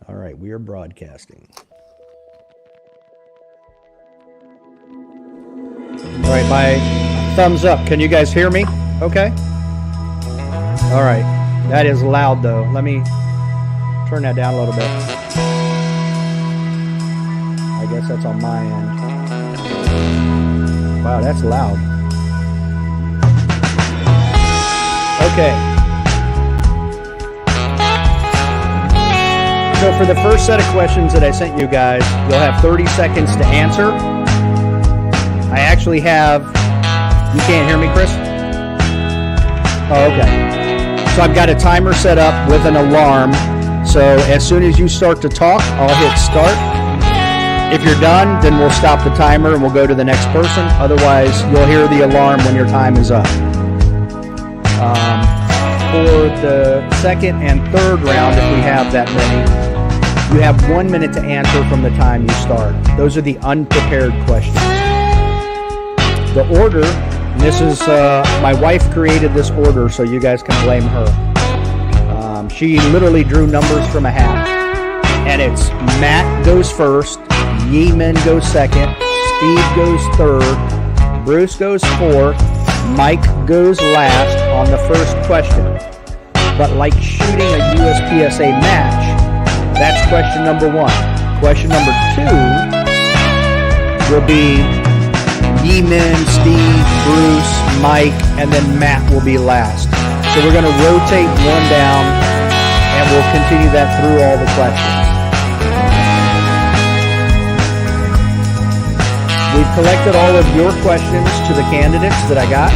All right, we are broadcasting. All right, my thumbs up. Can you guys hear me? Okay. All right. That is loud, though. Let me turn that down a little bit. I guess that's on my end. Wow, that's loud. Okay. So for the first set of questions that I sent you guys, you'll have 30 seconds to answer. I actually have... You can't hear me, Chris? Oh, okay. So I've got a timer set up with an alarm. So as soon as you start to talk, I'll hit start. If you're done, then we'll stop the timer and we'll go to the next person. Otherwise, you'll hear the alarm when your time is up. For the second and third round, if we have that many, you have 1 minute to answer from the time you start. Those are the unprepared questions. The order, and this is, my wife created this order, so you guys can blame her. She literally drew numbers from a hat. And it's Matt goes first, Yeeman goes second, Steve goes third, Bruce goes fourth, Mike goes last on the first question. But like shooting a USPSA match, that's question number one. Question number two will be Yeeman, Steve, Bruce, Mike, and then Matt will be last. So we're going to rotate one down, and we'll continue that through all the questions. We've collected all of your questions to the candidates that I got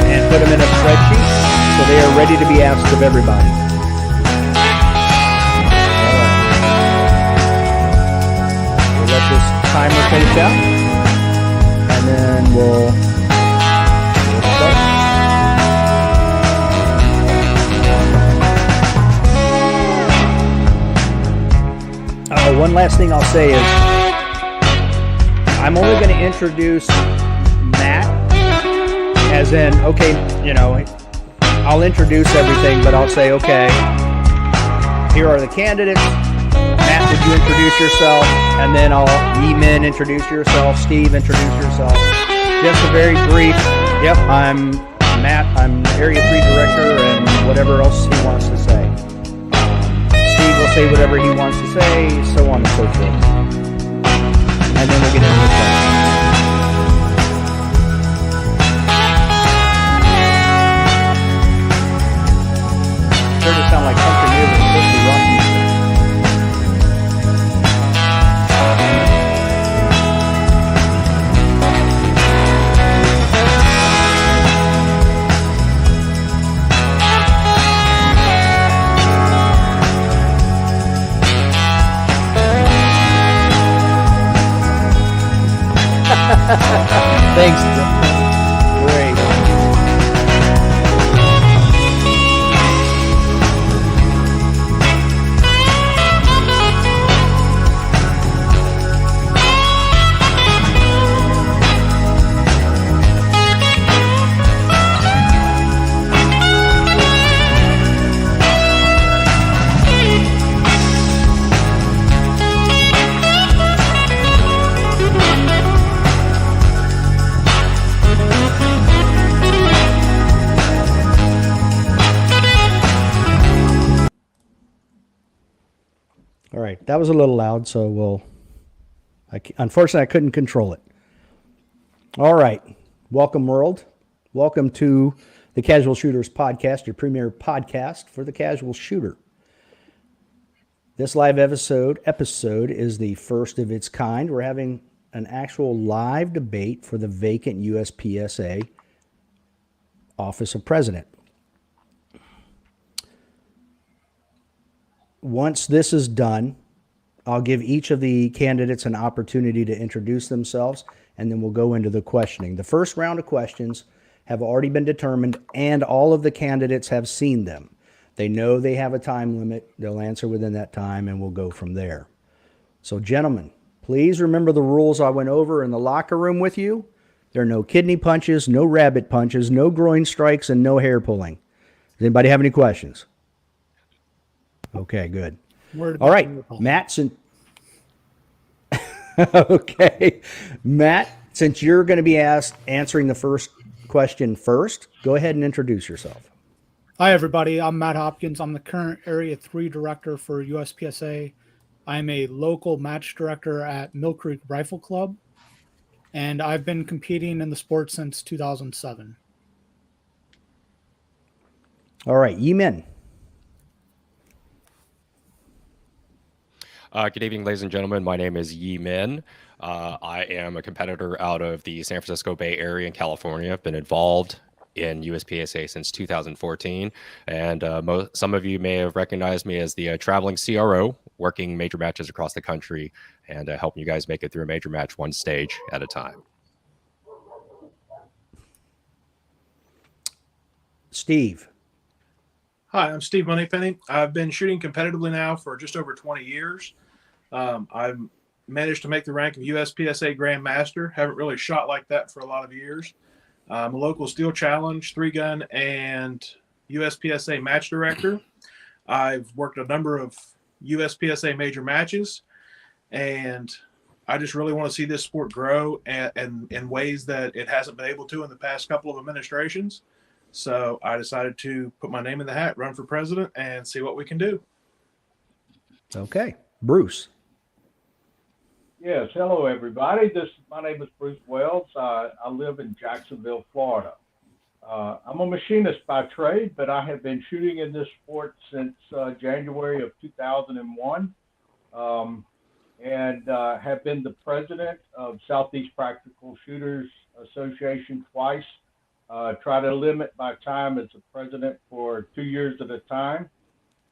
and put them in a spreadsheet, so they are ready to be asked of everybody. We'll let this timer finish out, and then we'll start. One last thing I'll say is I'm only going to introduce Matt as in, okay, you know, I'll introduce everything, but I'll say, okay, here are the candidates. Matt, would you introduce yourself? And then Yeeman, introduce yourself. Steve, introduce yourself. Just a very brief, yep, I'm Matt, I'm Area 3 Director, and whatever else he wants to say. Steve will say whatever he wants to say, so on and so forth. And then we'll get into the questions. Sure to sound like country music, especially rock music. Thanks. Great. All right, that was a little loud, so unfortunately, I couldn't control it. All right, welcome, world. Welcome to the Casual Shooters Podcast, your premier podcast for the casual shooter. This live episode is the first of its kind. We're having an actual live debate for the vacant USPSA Office of President. Once this is done, I'll give each of the candidates an opportunity to introduce themselves, and then we'll go into the questioning. The first round of questions have already been determined, and all of the candidates have seen them. They know they have a time limit. They'll answer within that time, and we'll go from there. So, gentlemen, please remember the rules I went over in the locker room with you. There are no kidney punches, no rabbit punches, no groin strikes, and no hair pulling. Does anybody have any questions? Okay, good. All right, Matt. Okay, Matt. Since you're going to be answering the first question first, go ahead and introduce yourself. Hi, everybody. I'm Matt Hopkins. I'm the current Area 3 director for USPSA. I'm a local match director at Mill Creek Rifle Club, and I've been competing in the sport since 2007. All right, Yi-Min. Good evening, ladies and gentlemen. My name is Yi-Min. I am a competitor out of the San Francisco Bay Area in California. I've been involved in USPSA since 2014, and some of you may have recognized me as the traveling CRO, working major matches across the country and helping you guys make it through a major match one stage at a time. Steve. Hi, I'm Steve Moneypenny. I've been shooting competitively now for just over 20 years. I've managed to make the rank of USPSA Grand Master. Haven't really shot like that for a lot of years. I'm a local Steel Challenge, 3-gun, and USPSA match director. I've worked a number of USPSA major matches, and I just really want to see this sport grow and in ways that it hasn't been able to in the past couple of administrations. So I decided to put my name in the hat, run for president, and see what we can do. Okay. Bruce. Yes, hello everybody. My name is Bruce Wells. I live in Jacksonville, Florida. I'm a machinist by trade, but I have been shooting in this sport since January of 2001, and have been the president of Southeast Practical Shooters Association twice. Try to limit my time as a president for 2 years at a time.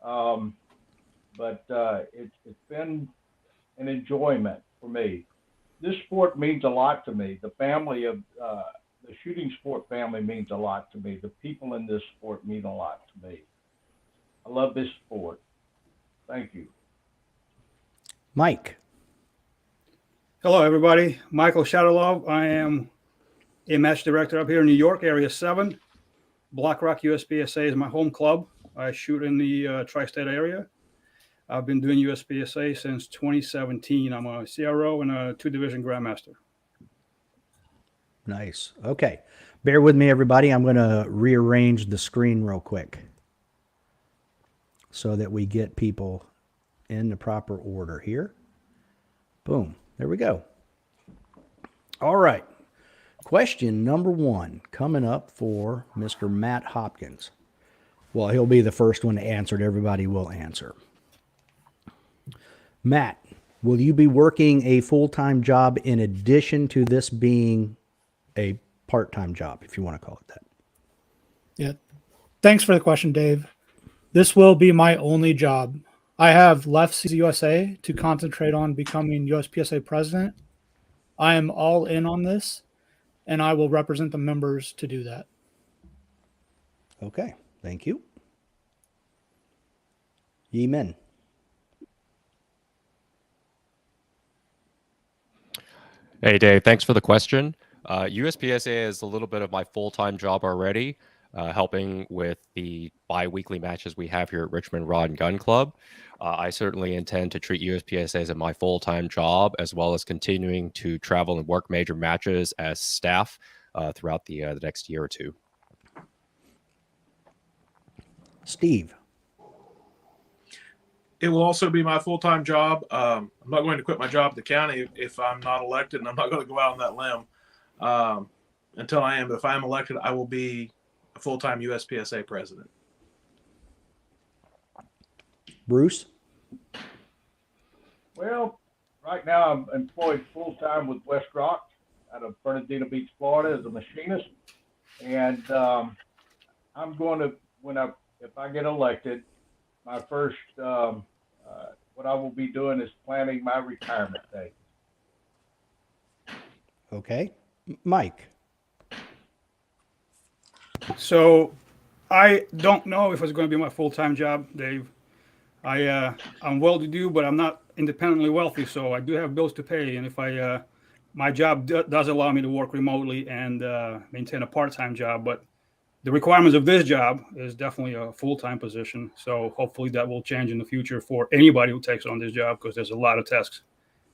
But it's been an enjoyment for me. This sport means a lot to me. The family of the shooting sport family means a lot to me. The people in this sport mean a lot to me. I love this sport. Thank you. Mike. Hello, everybody. Michael Shadowlove. I am a match director up here in New York, Area 7. Black Rock USPSA is my home club. I shoot in the tri-state area. I've been doing USPSA since 2017. I'm a CRO and a 2-division Grandmaster. Nice. Okay. Bear with me, everybody. I'm going to rearrange the screen real quick so that we get people in the proper order here. Boom. There we go. All right. Question number 1 coming up for Mr. Matt Hopkins. Well, he'll be the first one to answer it. Everybody will answer. Matt, will you be working a full-time job in addition to this being a part-time job, if you want to call it that? Yeah. Thanks for the question, Dave. This will be my only job. I have left CUSA to concentrate on becoming USPSA president. I am all in on this, and I will represent the members to do that. Okay. Thank you. Yi-Min. Hey, Dave. Thanks for the question. USPSA is a little bit of my full-time job already, helping with the bi-weekly matches we have here at Richmond Rod and Gun Club. I certainly intend to treat USPSA as my full-time job, as well as continuing to travel and work major matches as staff throughout the next year or two. Steve. It will also be my full-time job. I'm not going to quit my job at the county if I'm not elected, and I'm not going to go out on that limb until I am. But if I am elected, I will be a full-time USPSA president. Bruce? Well, right now I'm employed full-time with West Rock out of Fernandina Beach, Florida as a machinist. And I'm going to, if I get elected, my first, what I will be doing is planning my retirement day. Okay. Mike. So I don't know if it's going to be my full-time job, Dave. I'm well-to-do, but I'm not independently wealthy, so I do have bills to pay. And if my job does allow me to work remotely and maintain a part-time job, but the requirements of this job is definitely a full-time position. So hopefully that will change in the future for anybody who takes on this job, because there's a lot of tasks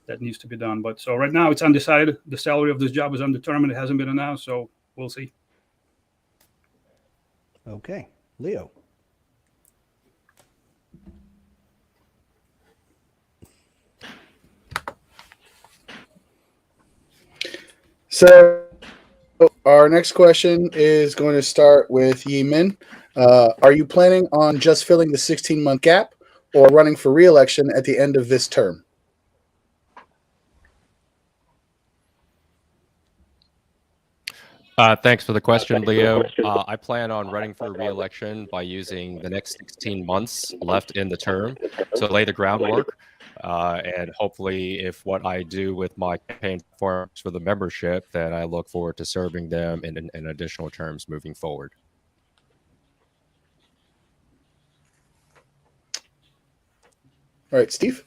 that needs to be done. But so right now it's undecided. The salary of this job is undetermined. It hasn't been announced, so we'll see. Okay, Leo. So our next question is going to start with Yeeman. Are you planning on just filling the 16-month gap or running for re-election at the end of this term? Thanks for the question, Leo. I plan on running for re-election by using the next 16 months left in the term to lay the groundwork. And hopefully, if what I do with my campaign performs for the membership, then I look forward to serving them in additional terms moving forward. All right, Steve.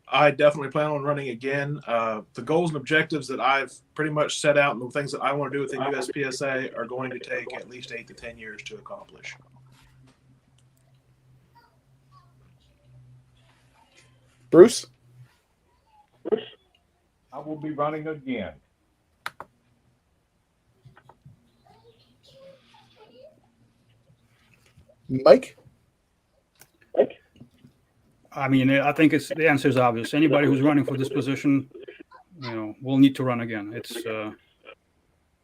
I definitely plan on running again. The goals and objectives that I've pretty much set out and the things that I want to do within USPSA are going to take at least 8 to 10 years to accomplish. Bruce. I will be running again. Mike. I mean, I think the answer is obvious. Anybody who's running for this position, will need to run again. It's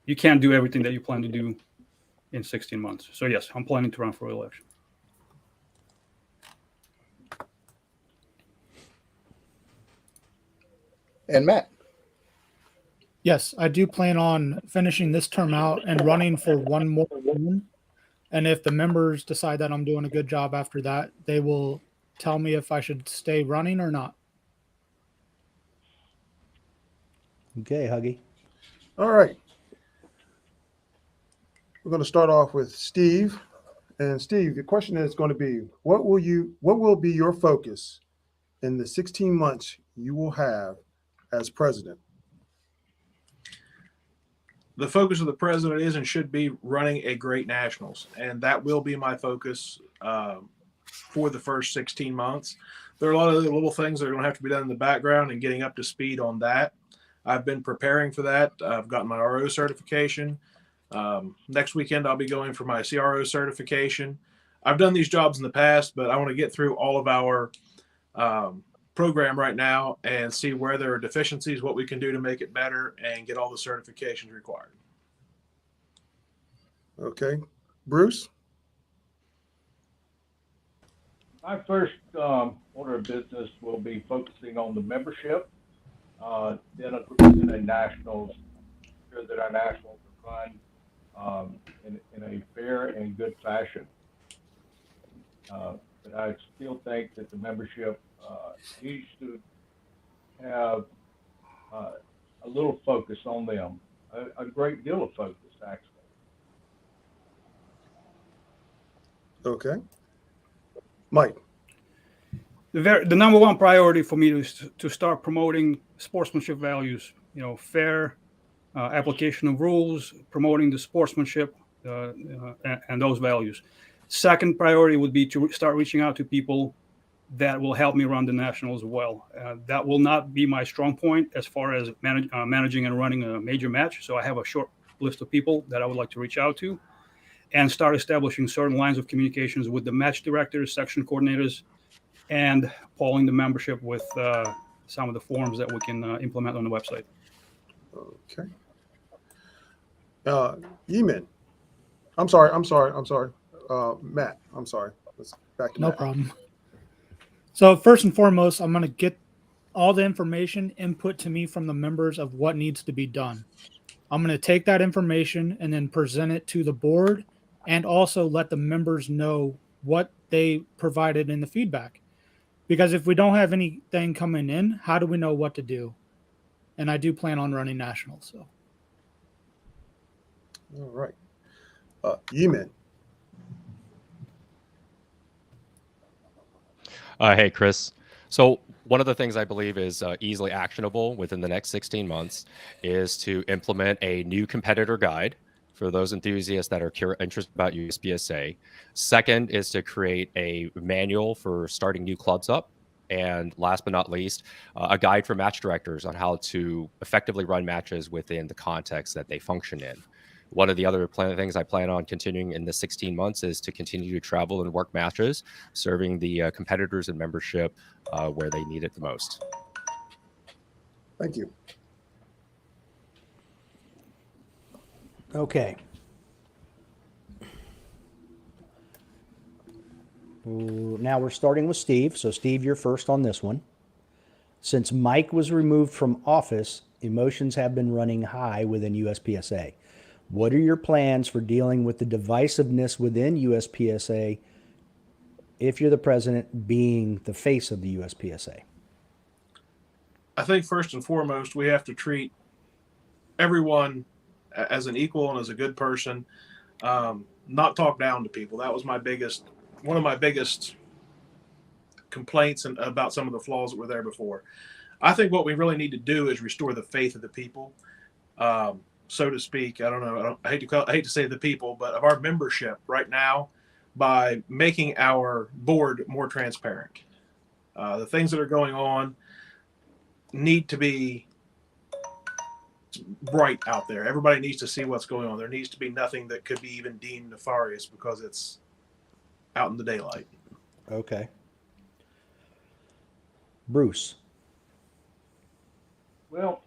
you can't do everything that you plan to do in 16 months. So yes, I'm planning to run for re-election. And Matt. Yes, I do plan on finishing this term out and running for one more term. And if the members decide that I'm doing a good job after that, they will tell me if I should stay running or not. Okay, Huggy. All right. We're going to start off with Steve. And Steve, the question is going to be, what will be your focus in the 16 months you will have as president? The focus of the president is and should be running a great nationals, and that will be my focus for the first 16 months. There are a lot of other little things that are going to have to be done in the background and getting up to speed on that. I've been preparing for that. I've gotten my RO certification. Next weekend, I'll be going for my CRO certification. I've done these jobs in the past, but I want to get through all of our program right now and see where there are deficiencies, what we can do to make it better, and get all the certifications required. Okay. Bruce? My first order of business will be focusing on the membership, then a nationals, sure that our nationals are run in a fair and good fashion. But I still think that the membership needs to have a little focus on them, a great deal of focus, actually. Okay. Mike? The number one priority for me is to start promoting sportsmanship values, fair application of rules, promoting the sportsmanship and those values. Second priority would be to start reaching out to people that will help me run the nationals well. That will not be my strong point as far as managing and running a major match. So I have a short list of people that I would like to reach out to and start establishing certain lines of communications with the match directors, section coordinators, and polling the membership with some of the forms that we can implement on the website. Okay. Yeeman? I'm sorry. Matt, I'm sorry. Let's back to No Matt. problem. So first and foremost, I'm going to get all the information input to me from the members of what needs to be done. I'm going to take that information and then present it to the board and also let the members know what they provided in the feedback. Because if we don't have anything coming in, how do we know what to do? And I do plan on running nationals. So. All right. Yeeman? Hey, Chris. So one of the things I believe is easily actionable within the next 16 months is to implement a new competitor guide for those enthusiasts that are interested about USPSA. Second is to create a manual for starting new clubs up. And last but not least, a guide for match directors on how to effectively run matches within the context that they function in. One of the other things I plan on continuing in the 16 months is to continue to travel and work matches, serving the competitors and membership where they need it the most. Thank you. Okay. Now we're starting with Steve. So, Steve, you're first on this one. Since Mike was removed from office, emotions have been running high within USPSA. What are your plans for dealing with the divisiveness within USPSA if you're the president, being the face of the USPSA? I think first and foremost, we have to treat everyone as an equal and as a good person, not talk down to people. That was one of my biggest complaints about some of the flaws that were there before. I think what we really need to do is restore the faith of the people, so to speak. I hate to say the people, but of our membership right now, by making our board more transparent. The things that are going on need to be bright out there. Everybody needs to see what's going on. There needs to be nothing that could be even deemed nefarious because it's out in the daylight. Okay. Bruce. Well,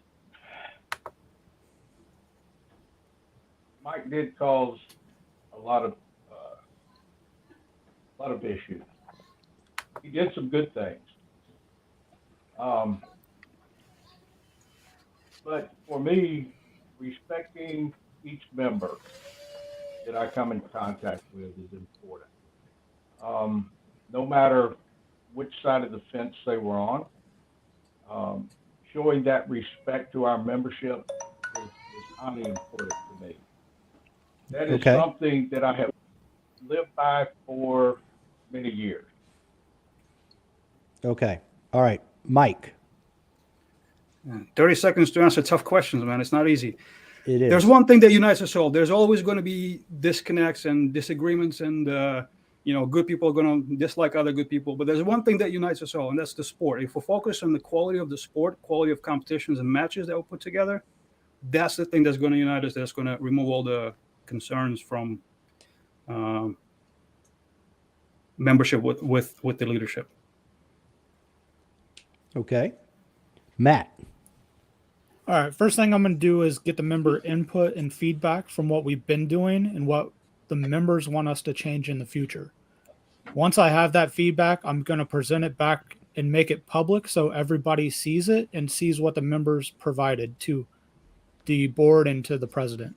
Mike did cause a lot of issues. He did some good things. But for me, respecting each member that I come in contact with is important. No matter which side of the fence they were on, showing that respect to our membership is highly important to me. That is Okay. something that I have lived by for many years. Okay. All right. Mike. 30 seconds to answer tough questions, man. It's not easy. It is. There's one thing that unites us all. There's always going to be disconnects and disagreements, and good people are going to dislike other good people. But there's one thing that unites us all, and that's the sport. If we focus on the quality of the sport, quality of competitions and matches that we put together, that's the thing that's going to unite us. That's going to remove all the concerns from membership with the leadership. Okay. Matt. All right. First thing I'm going to do is get the member input and feedback from what we've been doing and what the members want us to change in the future. Once I have that feedback, I'm going to present it back and make it public so everybody sees it and sees what the members provided to the board and to the president.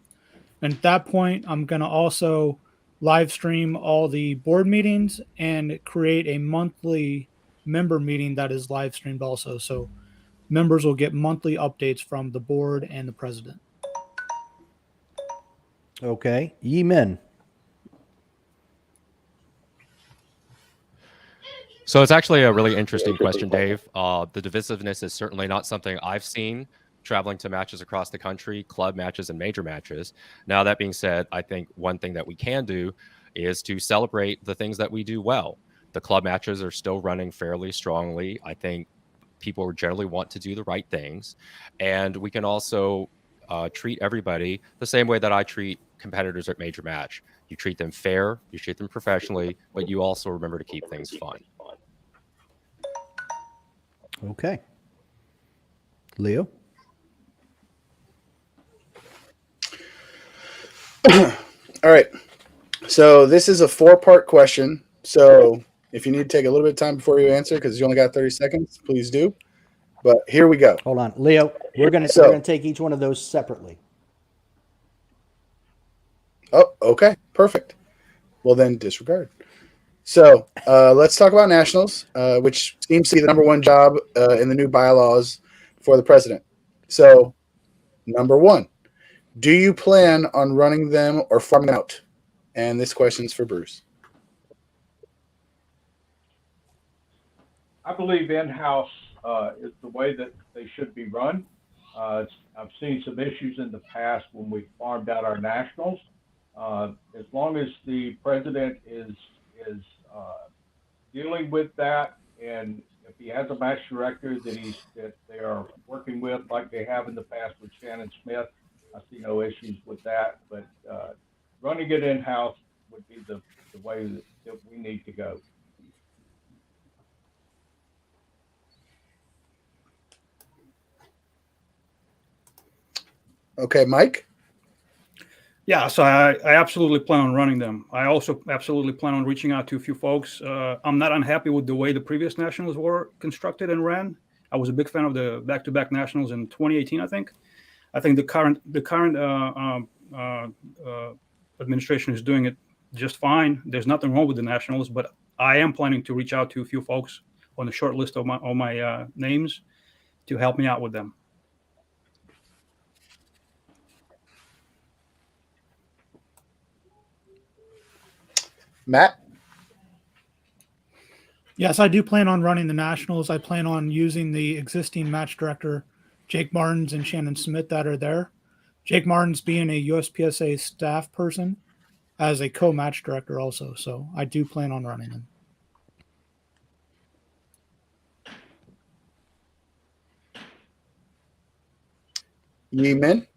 And at that point, I'm going to also live stream all the board meetings and create a monthly member meeting that is live streamed also. So members will get monthly updates from the board and the president. Okay. Yi Min. So it's actually a really interesting question, Dave. The divisiveness is certainly not something I've seen traveling to matches across the country, club matches and major matches. Now, that being said, I think one thing that we can do is to celebrate the things that we do well. The club matches are still running fairly strongly. I think people generally want to do the right things. And we can also treat everybody the same way that I treat competitors at major match. You treat them fair, you treat them professionally, but you also remember to keep things fun. Okay. Leo. All right. So this is a 4-part question. So if you need to take a little bit of time before you answer, because you only got 30 seconds, please do. But here we go. Hold on. Leo, we're going to take each one of those separately. Oh, okay. Perfect. Well, then disregard. So let's talk about nationals, which seems to be the number one job in the new bylaws for the president. So, number one, do you plan on running them or farming out? And this question's for Bruce. I believe in-house is the way that they should be run. I've seen some issues in the past when we farmed out our nationals. As long as the president is dealing with that, and if he has a match director that they are working with, like they have in the past with Shannon Smith, I see no issues with that. But running it in house would be the way that we need to go. Okay, Mike. Yeah, so I absolutely plan on running them. I also absolutely plan on reaching out to a few folks. I'm not unhappy with the way the previous nationals were constructed and ran. I was a big fan of the back-to-back nationals in 2018. I think the current administration is doing it just fine. There's nothing wrong with the nationals, but I am planning to reach out to a few folks on the short list of my names to help me out with them. Matt. Yes, I do plan on running the nationals. I plan on using the existing match director, Jake Martins and Shannon Smith, that are there. Jake Martins being a USPSA staff person as a co-match director also. So I do plan on running them. Yeeman.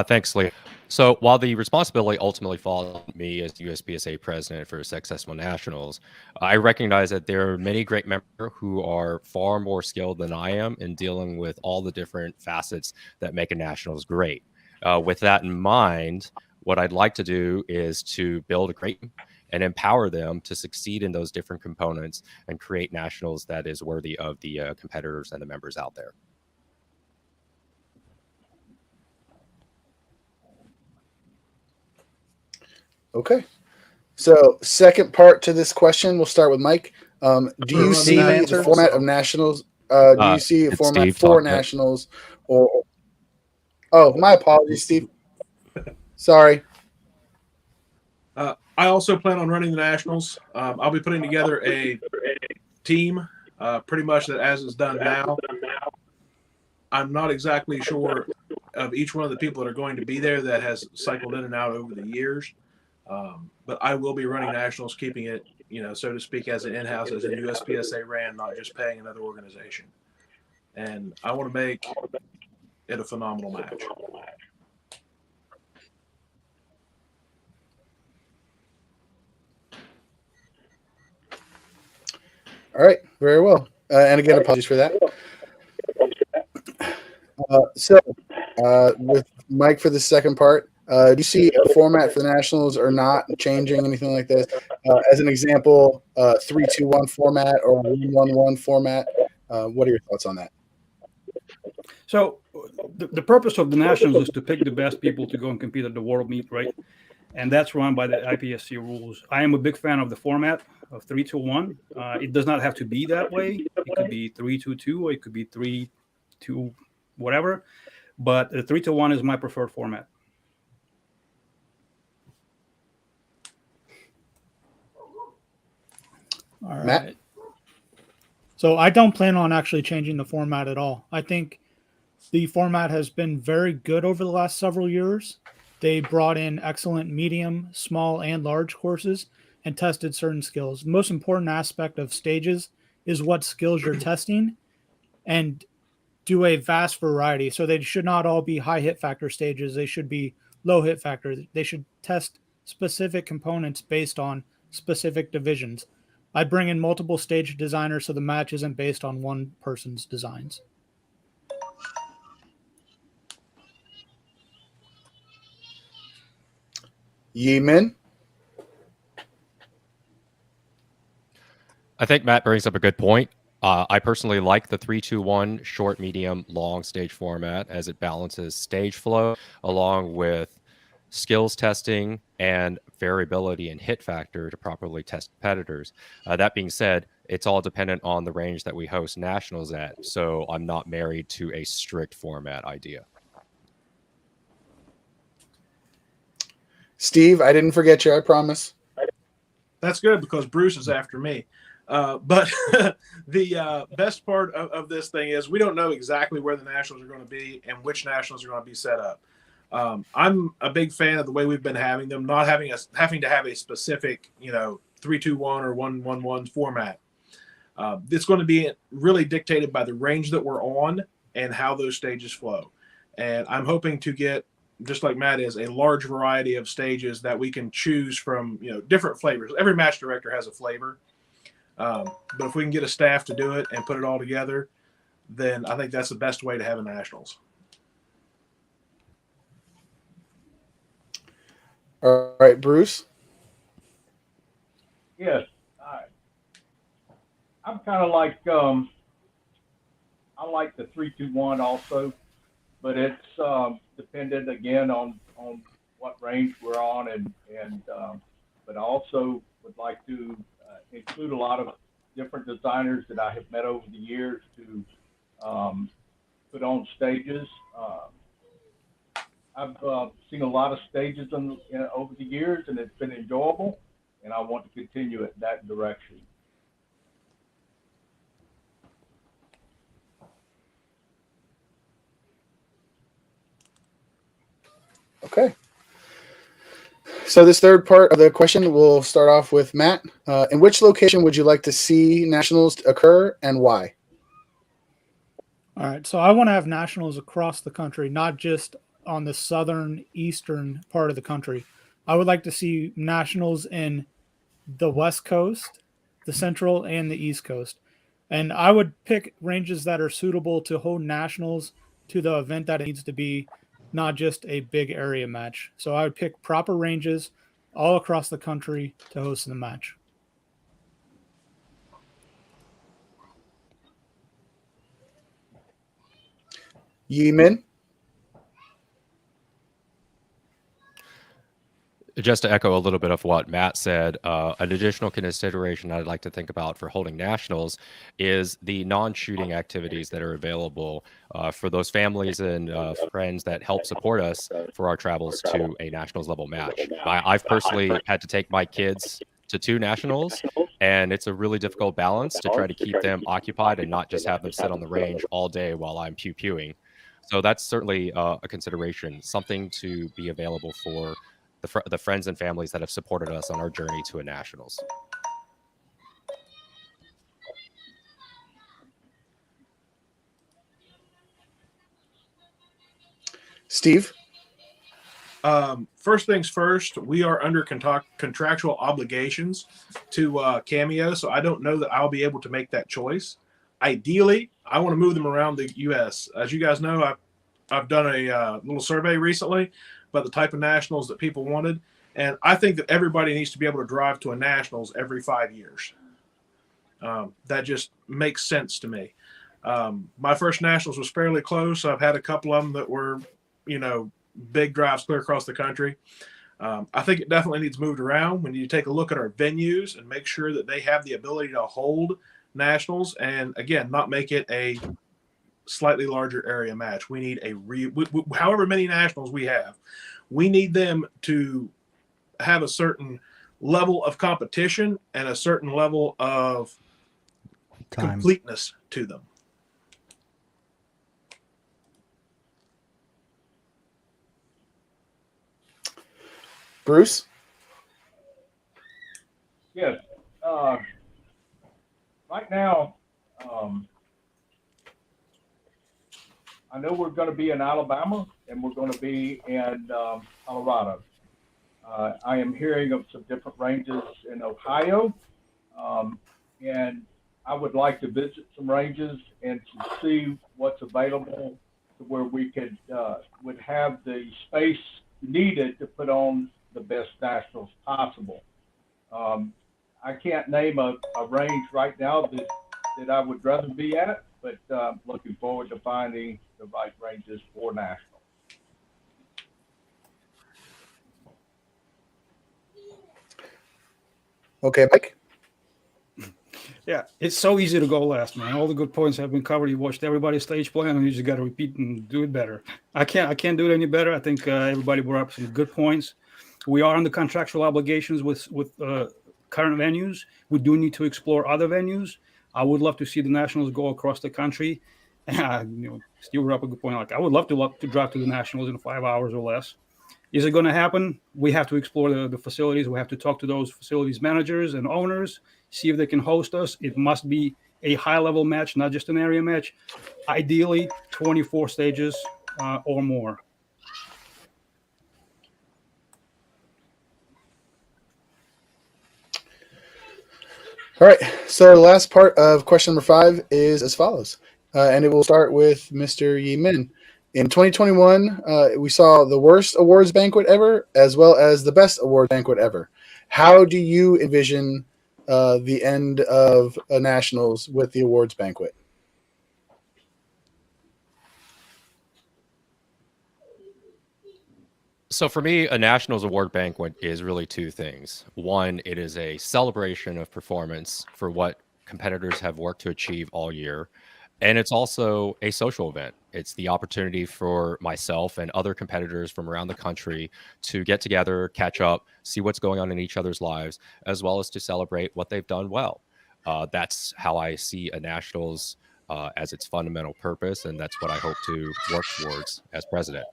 Thanks, Lee. So while the responsibility ultimately falls on me as USPSA president for Successful Nationals, I recognize that there are many great members who are far more skilled than I am in dealing with all the different facets that make a Nationals great. With that in mind, what I'd like to do is to build a great team and empower them to succeed in those different components and create Nationals that is worthy of the competitors and the members out there. Okay. So second part to this question, we'll start with Mike. Do you see the format of nationals? Do you see a format Steve for talking. nationals? Or oh, my apologies, Steve. Sorry. I also plan on running the nationals. I'll be putting together a team, pretty much that as is done now. I'm not exactly sure of each one of the people that are going to be there that has cycled in and out over the years. But I will be running nationals, keeping it, so to speak, as an in-house, as a USPSA ran, not just paying another organization. And I want to make it a phenomenal match. All right. Very well. And again, apologies for that. So with Mike for the second part, do you see a format for the nationals or not changing anything like this? As an example, 3-2-1 format or 1-1-1 format. What are your thoughts on that? So the purpose of the nationals is to pick the best people to go and compete at the world meet, right? And that's run by the IPSC rules. I am a big fan of the format of 3-2-1. It does not have to be that way. It could be 3-2-2, or it could be 3-2 whatever. But the 3-2-1 is my preferred format. All right. Matt? So I don't plan on actually changing the format at all. I think the format has been very good over the last several years. They brought in excellent medium, small, and large courses and tested certain skills. The most important aspect of stages is what skills you're testing, and do a vast variety. So they should not all be high hit factor stages. They should be low hit factor. They should test specific components based on specific divisions. I bring in multiple stage designers so the match isn't based on one person's designs. Yeeman? I think Matt brings up a good point. I personally like the 3-2-1 short, medium, long stage format as it balances stage flow along with skills testing and variability in hit factor to properly test competitors. That being said, it's all dependent on the range that we host nationals at. So I'm not married to a strict format idea. Steve, I didn't forget you, I promise. That's good because Bruce is after me. But the best part of this thing is we don't know exactly where the nationals are going to be and which nationals are going to be set up. I'm a big fan of the way we've been having them, not having to have a specific, 3-2-1 or 1-1-1 format. It's going to be really dictated by the range that we're on and how those stages flow. And I'm hoping to get, just like Matt is, a large variety of stages that we can choose from, different flavors. Every match director has a flavor. But if we can get a staff to do it and put it all together, then I think that's the best way to have a nationals. All right, Bruce. Yes, I'm kind of like I like the 3-2-1 also, but it's dependent again on what range we're on, and but I also would like to include a lot of different designers that I have met over the years to put on stages. I've seen a lot of stages over the years, and it's been enjoyable, and I want to continue it that direction. Okay. So this third part of the question, we'll start off with Matt. In which location would you like to see nationals occur and why? All right. So I want to have nationals across the country, not just on the southern eastern part of the country. I would like to see nationals in the West Coast, the Central, and the East Coast. And I would pick ranges that are suitable to hold nationals to the event that it needs to be, not just a big area match. So I would pick proper ranges all across the country to host the match. Yi-Min? Just to echo a little bit of what Matt said, an additional consideration I'd like to think about for holding nationals is the non-shooting activities that are available for those families and friends that help support us for our travels to a nationals level match. I've personally had to take my kids to 2 nationals, and it's a really difficult balance to try to keep them occupied and not just have them sit on the range all day while I'm pew-pewing. So that's certainly a consideration, something to be available for the friends and families that have supported us on our journey to a nationals. Steve? First things first, we are under contractual obligations to Cameo, so I don't know that I'll be able to make that choice. Ideally, I want to move them around the U.S. As you guys know, I've done a little survey recently about the type of nationals that people wanted, and I think that everybody needs to be able to drive to a nationals every 5 years. That just makes sense to me. My first nationals was fairly close. I've had a couple of them that were, big drives clear across the country. I think it definitely needs moved around. When you take a look at our venues and make sure that they have the ability to hold nationals, and again, not make it a slightly larger area match. We need however many nationals we have, we need them to have a certain level of competition and a certain level of completeness to them. Bruce? Yes. Right now, I know we're going to be in Alabama and we're going to be in Colorado. I am hearing of some different ranges in Ohio, and I would like to visit some ranges and to see what's available to where we would have the space needed to put on the best nationals possible. I can't name a range right now that I would rather be at, but looking forward to finding the right ranges for nationals. Okay, Mike? Yeah, it's so easy to go last, man. All the good points have been covered. You watched everybody's stage plan, and you just got to repeat and do it better. I can't do it any better. I think everybody brought up some good points. We are under contractual obligations with current venues. We do need to explore other venues. I would love to see the Nationals go across the country. Steve brought up a good point. Like, I would love to drive to the Nationals in 5 hours or less. Is it going to happen? We have to explore the facilities. We have to talk to those facilities managers and owners, see if they can host us. It must be a high-level match, not just an area match. Ideally, 24 stages or more. All right. So the last part of question number 5 is as follows, and it will start with Mr. Yi Min. In 2021, we saw the worst awards banquet ever, as well as the best awards banquet ever. How do you envision the end of a Nationals with the awards banquet? So for me, a Nationals award banquet is really two things. One, it is a celebration of performance for what competitors have worked to achieve all year. And it's also a social event. It's the opportunity for myself and other competitors from around the country to get together, catch up, see what's going on in each other's lives, as well as to celebrate what they've done well. That's how I see a Nationals as its fundamental purpose, and that's what I hope to work towards as president.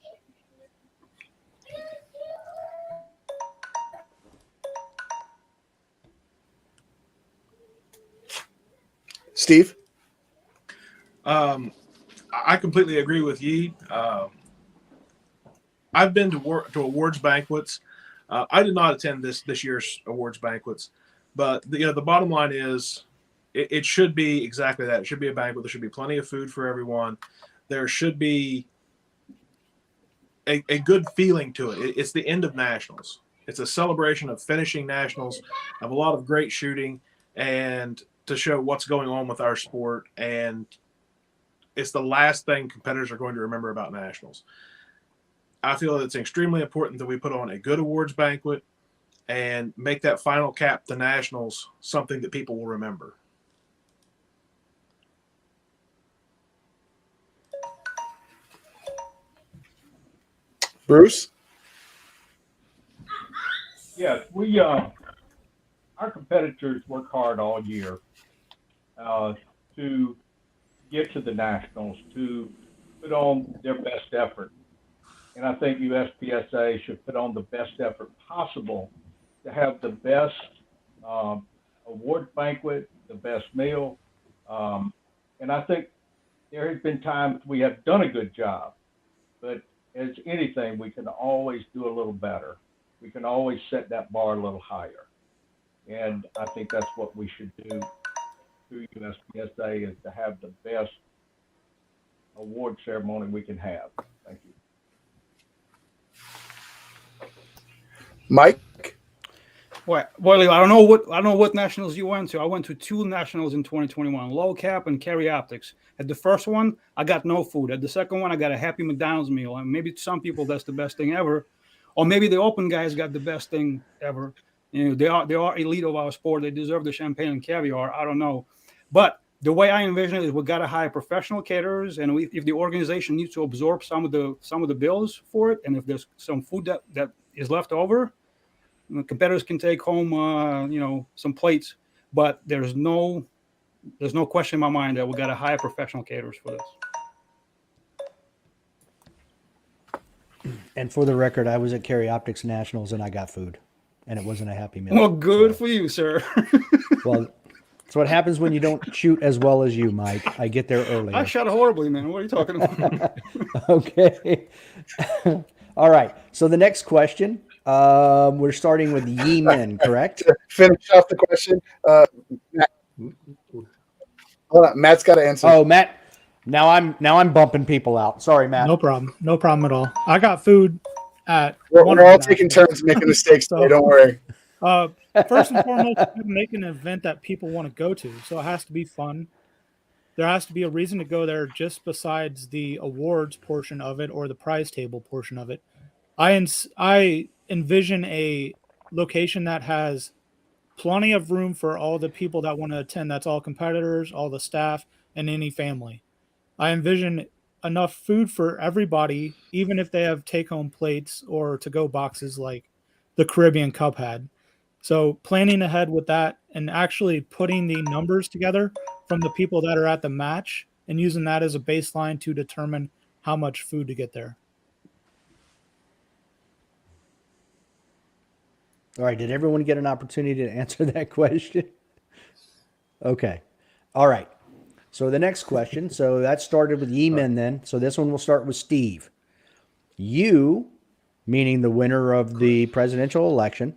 Steve? I completely agree with Yi. I've been to awards banquets. I did not attend this year's awards banquets, but the bottom line is it should be exactly that. It should be a banquet. There should be plenty of food for everyone. There should be a good feeling to it. It's the end of Nationals. It's a celebration of finishing Nationals, of a lot of great shooting, and to show what's going on with our sport. And it's the last thing competitors are going to remember about Nationals. I feel it's extremely important that we put on a good awards banquet and make that final cap to Nationals something that people will remember. Bruce? Yes, our competitors work hard all year to get to the Nationals, to put on their best effort. And I think USPSA should put on the best effort possible to have the best award banquet, the best meal. And I think there has been times we have done a good job, but as anything, we can always do a little better. We can always set that bar a little higher. And I think that's what we should do through USPSA, is to have the best award ceremony we can have. Thank you. Mike? Well, I don't know what Nationals you went to. I went to 2 Nationals in 2021, Low Cap and Carry Optics. At the first one, I got no food. At the second one, I got a Happy McDonald's meal. And maybe to some people that's the best thing ever. Or maybe the open guys got the best thing ever. They are elite of our sport. They deserve the champagne and caviar. I don't know. But the way I envision it is we got to hire professional caterers, and if the organization needs to absorb some of the bills for it, and if there's some food that is left over, competitors can take home some plates. But there's no question in my mind that we got to hire professional caterers for this. And for the record, I was at Carry Optics Nationals and I got food, and it wasn't a happy meal. Well, good for you, sir. Well, that's what happens when you don't shoot as well as you, Mike. I get there early. I shot horribly, man. What are you talking about? Okay. All right. So the next question, we're starting with Yi Min, correct? To finish off the question, Matt, hold on, Matt's got to answer. Oh, Matt. Now I'm bumping people out. Sorry, Matt. No problem. No problem at all. I got food at we're one all of the taking Nationals. turns making mistakes So- today. Don't worry. First and foremost, you make an event that people want to go to. So it has to be fun. There has to be a reason to go there just besides the awards portion of it or the prize table portion of it. I envision a location that has plenty of room for all the people that want to attend. That's all competitors, all the staff, and any family. I envision enough food for everybody, even if they have take-home plates or to-go boxes like the Caribbean Cup had. So planning ahead with that and actually putting the numbers together from the people that are at the match and using that as a baseline to determine how much food to get there. All right. Did everyone get an opportunity to answer that question? Okay. All right. So the next question. So that started with Yemen then. So this one will start with Steve. You, meaning the winner of the presidential election,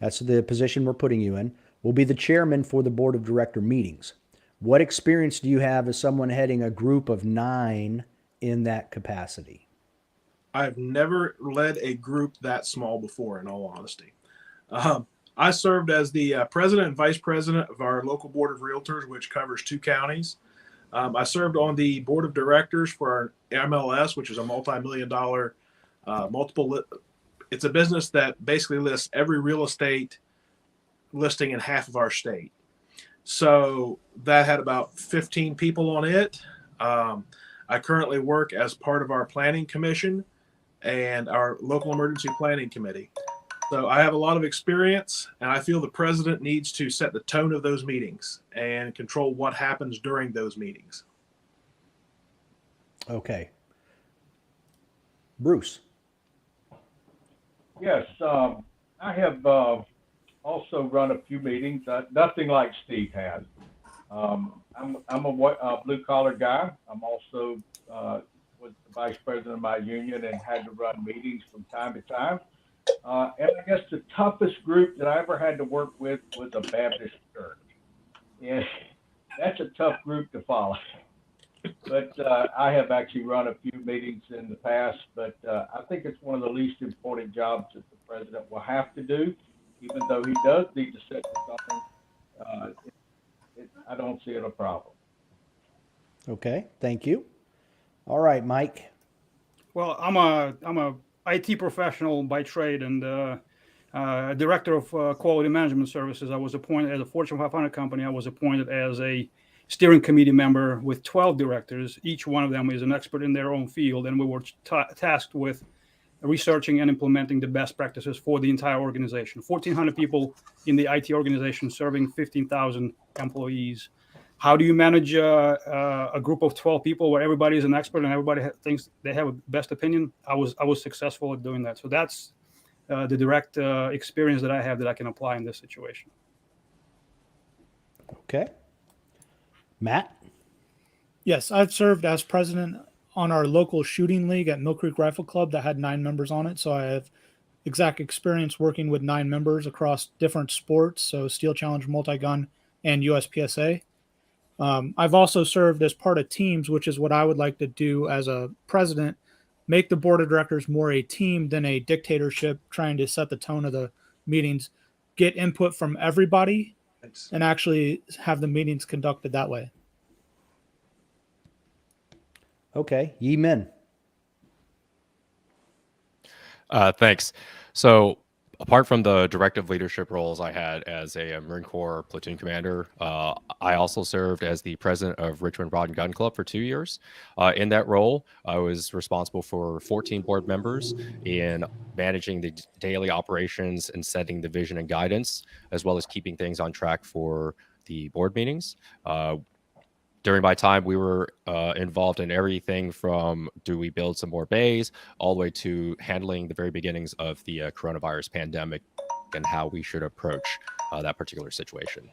that's the position we're putting you in, will be the chairman for the board of director meetings. What experience do you have as someone heading a group of 9 in that capacity? I've never led a group that small before, in all honesty. I served as the president and vice president of our local board of realtors, which covers 2 counties. I served on the board of directors for our MLS, which is a multi-million-dollar it's a business that basically lists every real estate listing in half of our state. So that had about 15 people on it. I currently work as part of our planning commission and our local emergency planning committee. So I have a lot of experience, and I feel the president needs to set the tone of those meetings and control what happens during those meetings. Okay. Bruce. Yes, I have also run a few meetings, nothing like Steve has. I'm a blue collar guy. I'm also was the vice president of my union and had to run meetings from time to time. And I guess the toughest group that I ever had to work with was a Baptist church. Yeah, that's a tough group to follow. But I have actually run a few meetings in the past, but I think it's one of the least important jobs that the president will have to do, even though he does need to set the tone. I don't see it a problem. Okay. Thank you. All right, Mike. Well, I'm a IT professional by trade and director of quality management services. I was appointed as a Fortune 500 company. I was appointed as a steering committee member with 12 directors. Each one of them is an expert in their own field, and we were tasked with researching and implementing the best practices for the entire organization. 1,400 people in the IT organization serving 15,000 employees. How do you manage a group of 12 people where everybody is an expert and everybody thinks they have a best opinion? I was successful at doing that. So that's the direct experience that I have that I can apply in this situation. Okay. Matt? Yes, I've served as president on our local shooting league at Mill Creek Rifle Club that had 9 members on it. So I have exact experience working with 9 members across different sports, so Steel Challenge, Multi-Gun, and USPSA. I've also served as part of teams, which is what I would like to do as a president, make the board of directors more a team than a dictatorship, trying to set the tone of the meetings, get input from everybody, and actually have the meetings conducted that way. Okay. Yi Min. Thanks. So, apart from the directive leadership roles I had as a Marine Corps platoon commander, I also served as the president of Richmond Rod and Gun Club for 2 years. In that role, I was responsible for 14 board members in managing the daily operations and setting the vision and guidance, as well as keeping things on track for the board meetings. During my time, we were involved in everything from do we build some more bays all the way to handling the very beginnings of the coronavirus pandemic and how we should approach that particular situation.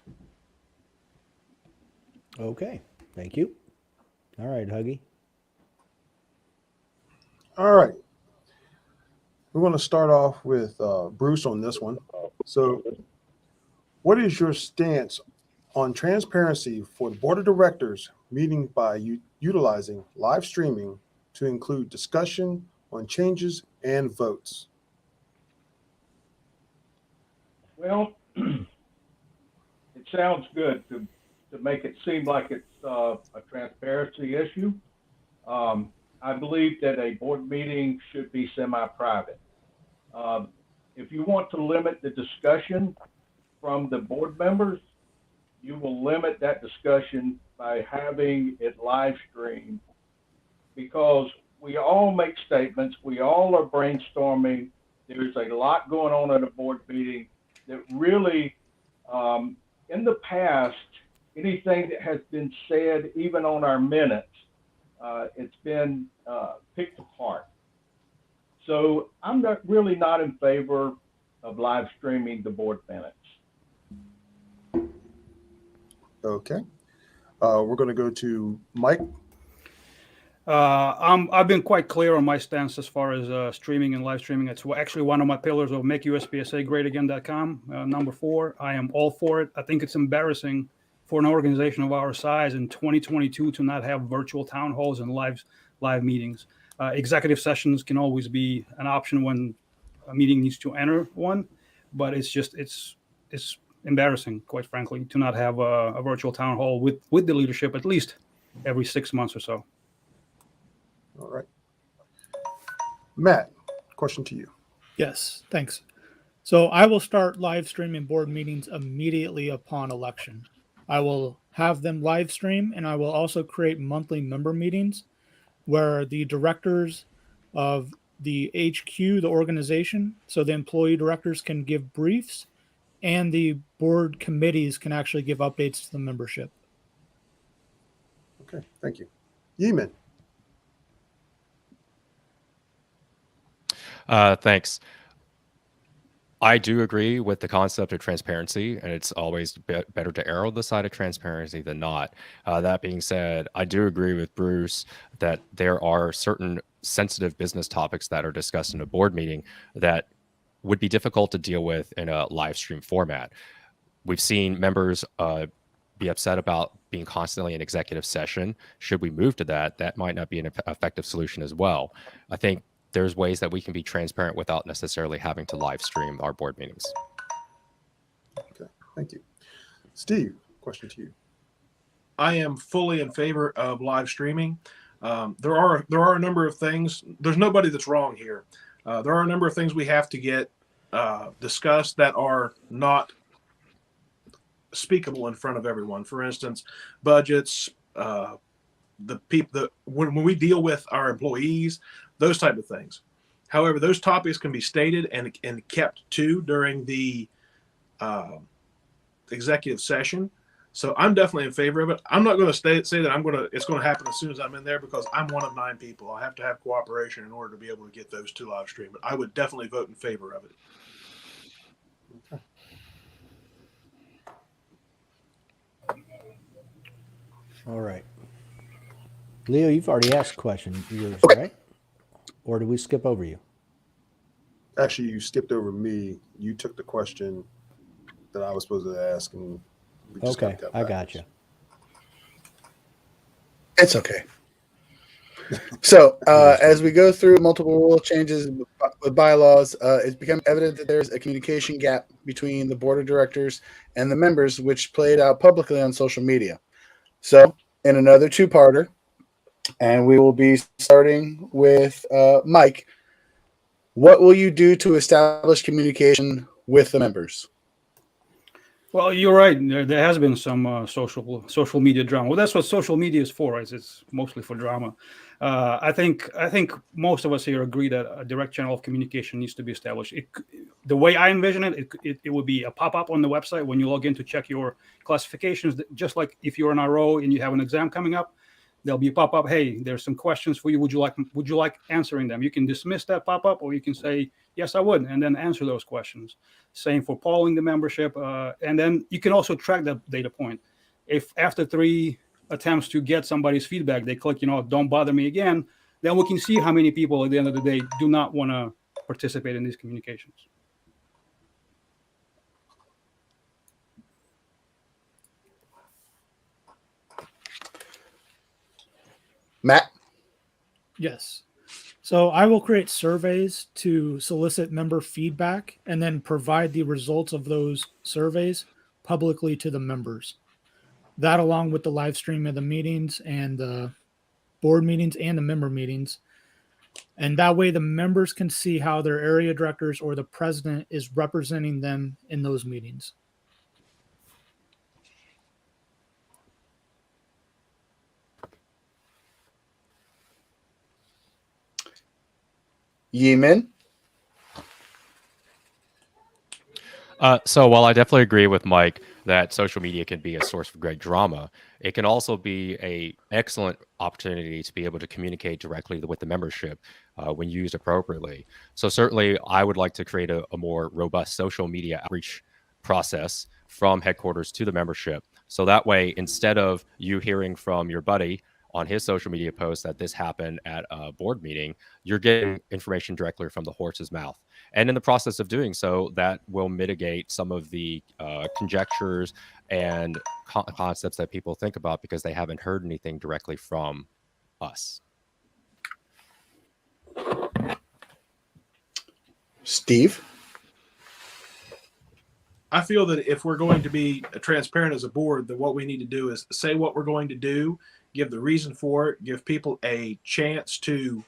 Okay. Thank you. All right, Huggy. All right. We're going to start off with Bruce on this one. So, what is your stance on transparency for the board of directors meeting by utilizing live streaming to include discussion on changes and votes? Well, it sounds good to make it seem like it's a transparency issue. I believe that a board meeting should be semi-private. If you want to limit the discussion from the board members, you will limit that discussion by having it live streamed, because we all make statements. We all are brainstorming. There's a lot going on at a board meeting. that really, in the past, anything that has been said, even on our minutes, it's been picked apart. So I'm not in favor of live streaming the board minutes. Okay. We're going to go to Mike. I've been quite clear on my stance as far as streaming and live streaming. It's actually one of my pillars of MakeUSPSAGreatAgain.com. Number 4, I am all for it. I think it's embarrassing for an organization of our size in 2022 to not have virtual town halls and live meetings. Executive sessions can always be an option when a meeting needs to enter one, but it's embarrassing, quite frankly, to not have a virtual town hall with the leadership at least every 6 months or so. All right. Matt, question to you. Yes, thanks. So I will start live streaming board meetings immediately upon election. I will have them live stream, and I will also create monthly member meetings where the directors of the HQ, the organization, so the employee directors can give briefs, and the board committees can actually give updates to the membership. Okay, thank you. Yeeman. Thanks. I do agree with the concept of transparency, and it's always better to err on the side of transparency than not. That being said, I do agree with Bruce that there are certain sensitive business topics that are discussed in a board meeting that would be difficult to deal with in a live stream format. We've seen members be upset about being constantly in executive session. Should we move to that, that might not be an effective solution as well. I think there's ways that we can be transparent without necessarily having to live stream our board meetings. Okay, thank you. Steve, question to you. I am fully in favor of live streaming. There are a number of things. There's nobody that's wrong here. There are a number of things we have to get discussed that are not speakable in front of everyone. For instance, budgets, the people when we deal with our employees, those type of things. However, those topics can be stated and kept to during the executive session. So I'm definitely in favor of it. I'm not going to say that it's going to happen as soon as I'm in there, because I'm one of 9 people. I have to have cooperation in order to be able to get those 2 live stream. But I would definitely vote in favor of it. Okay. All right. Leo, you've already asked a question, yours, Okay. right? Or did we skip over you? Actually, you skipped over me. You took the question that I was supposed to ask, and we just Okay, got I back. got you. It's okay. So as we go through multiple rule changes with bylaws, it's become evident that there's a communication gap between the board of directors and the members, which played out publicly on social media. So in another 2-parter, and we will be starting with Mike, what will you do to establish communication with the members? Well, you're right. There has been some social media drama. Well, that's what social media is for, right? It's mostly for drama. I think most of us here agree that a direct channel of communication needs to be established. The way I envision it would be a pop-up on the website when you log in to check your classifications. Just like if you're an RO and you have an exam coming up, there'll be a pop-up. Hey, there's some questions for you. Would you like answering them? You can dismiss that pop-up, or you can say, yes, I would, and then answer those questions. Same for polling the membership. And then you can also track that data point. If after 3 attempts to get somebody's feedback, they click, don't bother me again, then we can see how many people at the end of the day do not want to participate in these communications. Matt? Yes. So I will create surveys to solicit member feedback and then provide the results of those surveys publicly to the members. That, along with the live stream of the meetings and the board meetings and the member meetings. And that way the members can see how their area directors or the president is representing them in those meetings. Yeeman? So while I definitely agree with Mike that social media can be a source of great drama, it can also be a excellent opportunity to be able to communicate directly with the membership when used appropriately. So certainly, I would like to create a more robust social media outreach process from headquarters to the membership. So that way, instead of you hearing from your buddy on his social media post that this happened at a board meeting, you're getting information directly from the horse's mouth. And in the process of doing so, that will mitigate some of the conjectures and concepts that people think about because they haven't heard anything directly from us. Steve? I feel that if we're going to be transparent as a board, then what we need to do is say what we're going to do, give the reason for it, give people a chance to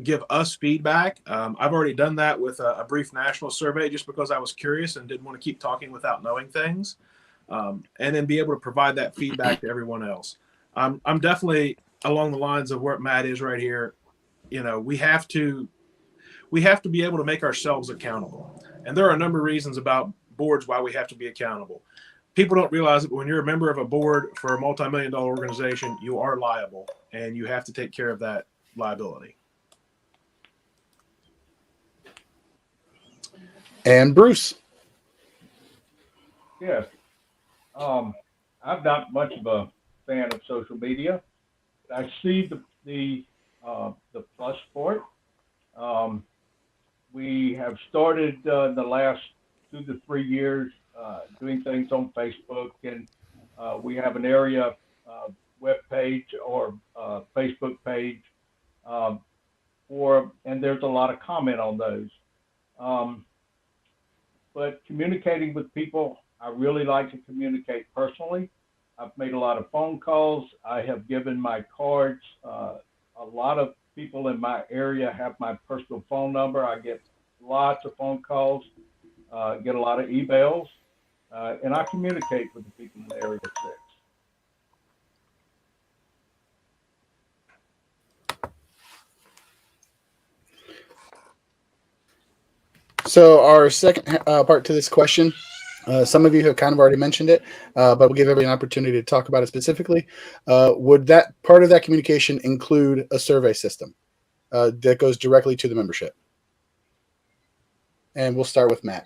give us feedback. I've already done that with a brief national survey just because I was curious and didn't want to keep talking without knowing things, and then be able to provide that feedback to everyone else. I'm definitely along the lines of where Matt is right here. You know, we have to be able to make ourselves accountable. And there are a number of reasons about boards why we have to be accountable. People don't realize that when you're a member of a board for a multi-million-dollar organization, you are liable and you have to take care of that liability. And Bruce? Yes. I'm not much of a fan of social media. I see the plus for it. We have started in the last 2 to 3 years doing things on Facebook, and we have an area web page or Facebook page and there's a lot of comment on those. But communicating with people, I really like to communicate personally. I've made a lot of phone calls. I have given my cards. A lot of people in my area have my personal phone number. I get lots of phone calls, get a lot of emails, and I communicate with the people in Area 6. So our second part to this question, some of you have kind of already mentioned it, but we'll give everybody an opportunity to talk about it specifically. Would that part of that communication include a survey system that goes directly to the membership? And we'll start with Matt.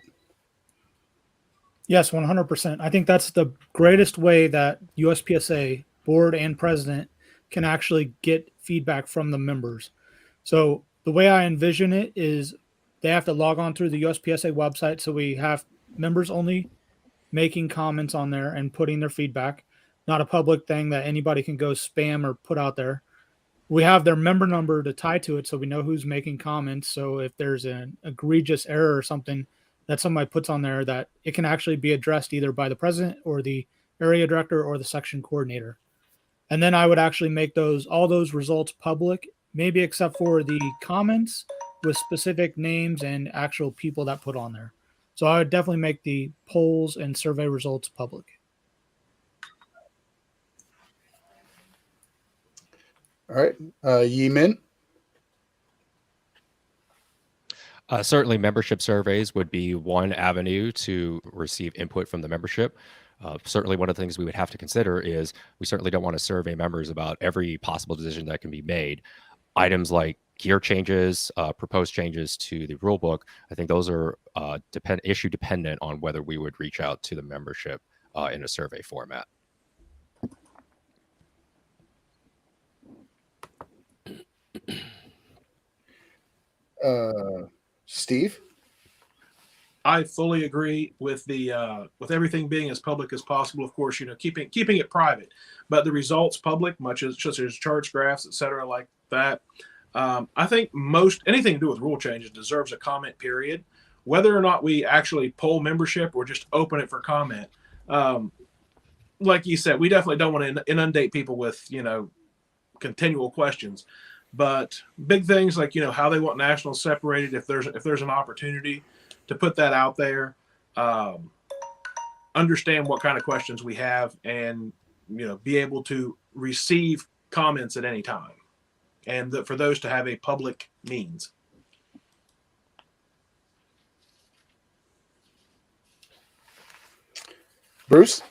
Yes, 100%. I think that's the greatest way that USPSA board and president can actually get feedback from the members. So the way I envision it is they have to log on through the USPSA website. So we have members only making comments on there and putting their feedback, not a public thing that anybody can go spam or put out there. We have their member number to tie to it so we know who's making comments. So if there's an egregious error or something that somebody puts on there, that it can actually be addressed either by the president or the area director or the section coordinator. And then I would actually make all those results public, maybe except for the comments with specific names and actual people that put on there. So I would definitely make the polls and survey results public. All right. Yi Min? Certainly, membership surveys would be one avenue to receive input from the membership. Certainly, one of the things we would have to consider is we certainly don't want to survey members about every possible decision that can be made. Items like gear changes, proposed changes to the rule book, I think those are issue dependent on whether we would reach out to the membership in a survey format. Steve? I fully agree with the with everything being as public as possible. Of course, you know, keeping it private, but the results public, such as charge graphs, etc., like that. I think anything to do with rule changes deserves a comment period, whether or not we actually poll membership or just open it for comment. Like you said, we definitely don't want to inundate people with, you know, continual questions. But big things like, you know, how they want nationals separated, if there's an opportunity to put that out there, understand what kind of questions we have, and, you know, be able to receive comments at any time, and for those to have a public means. Bruce?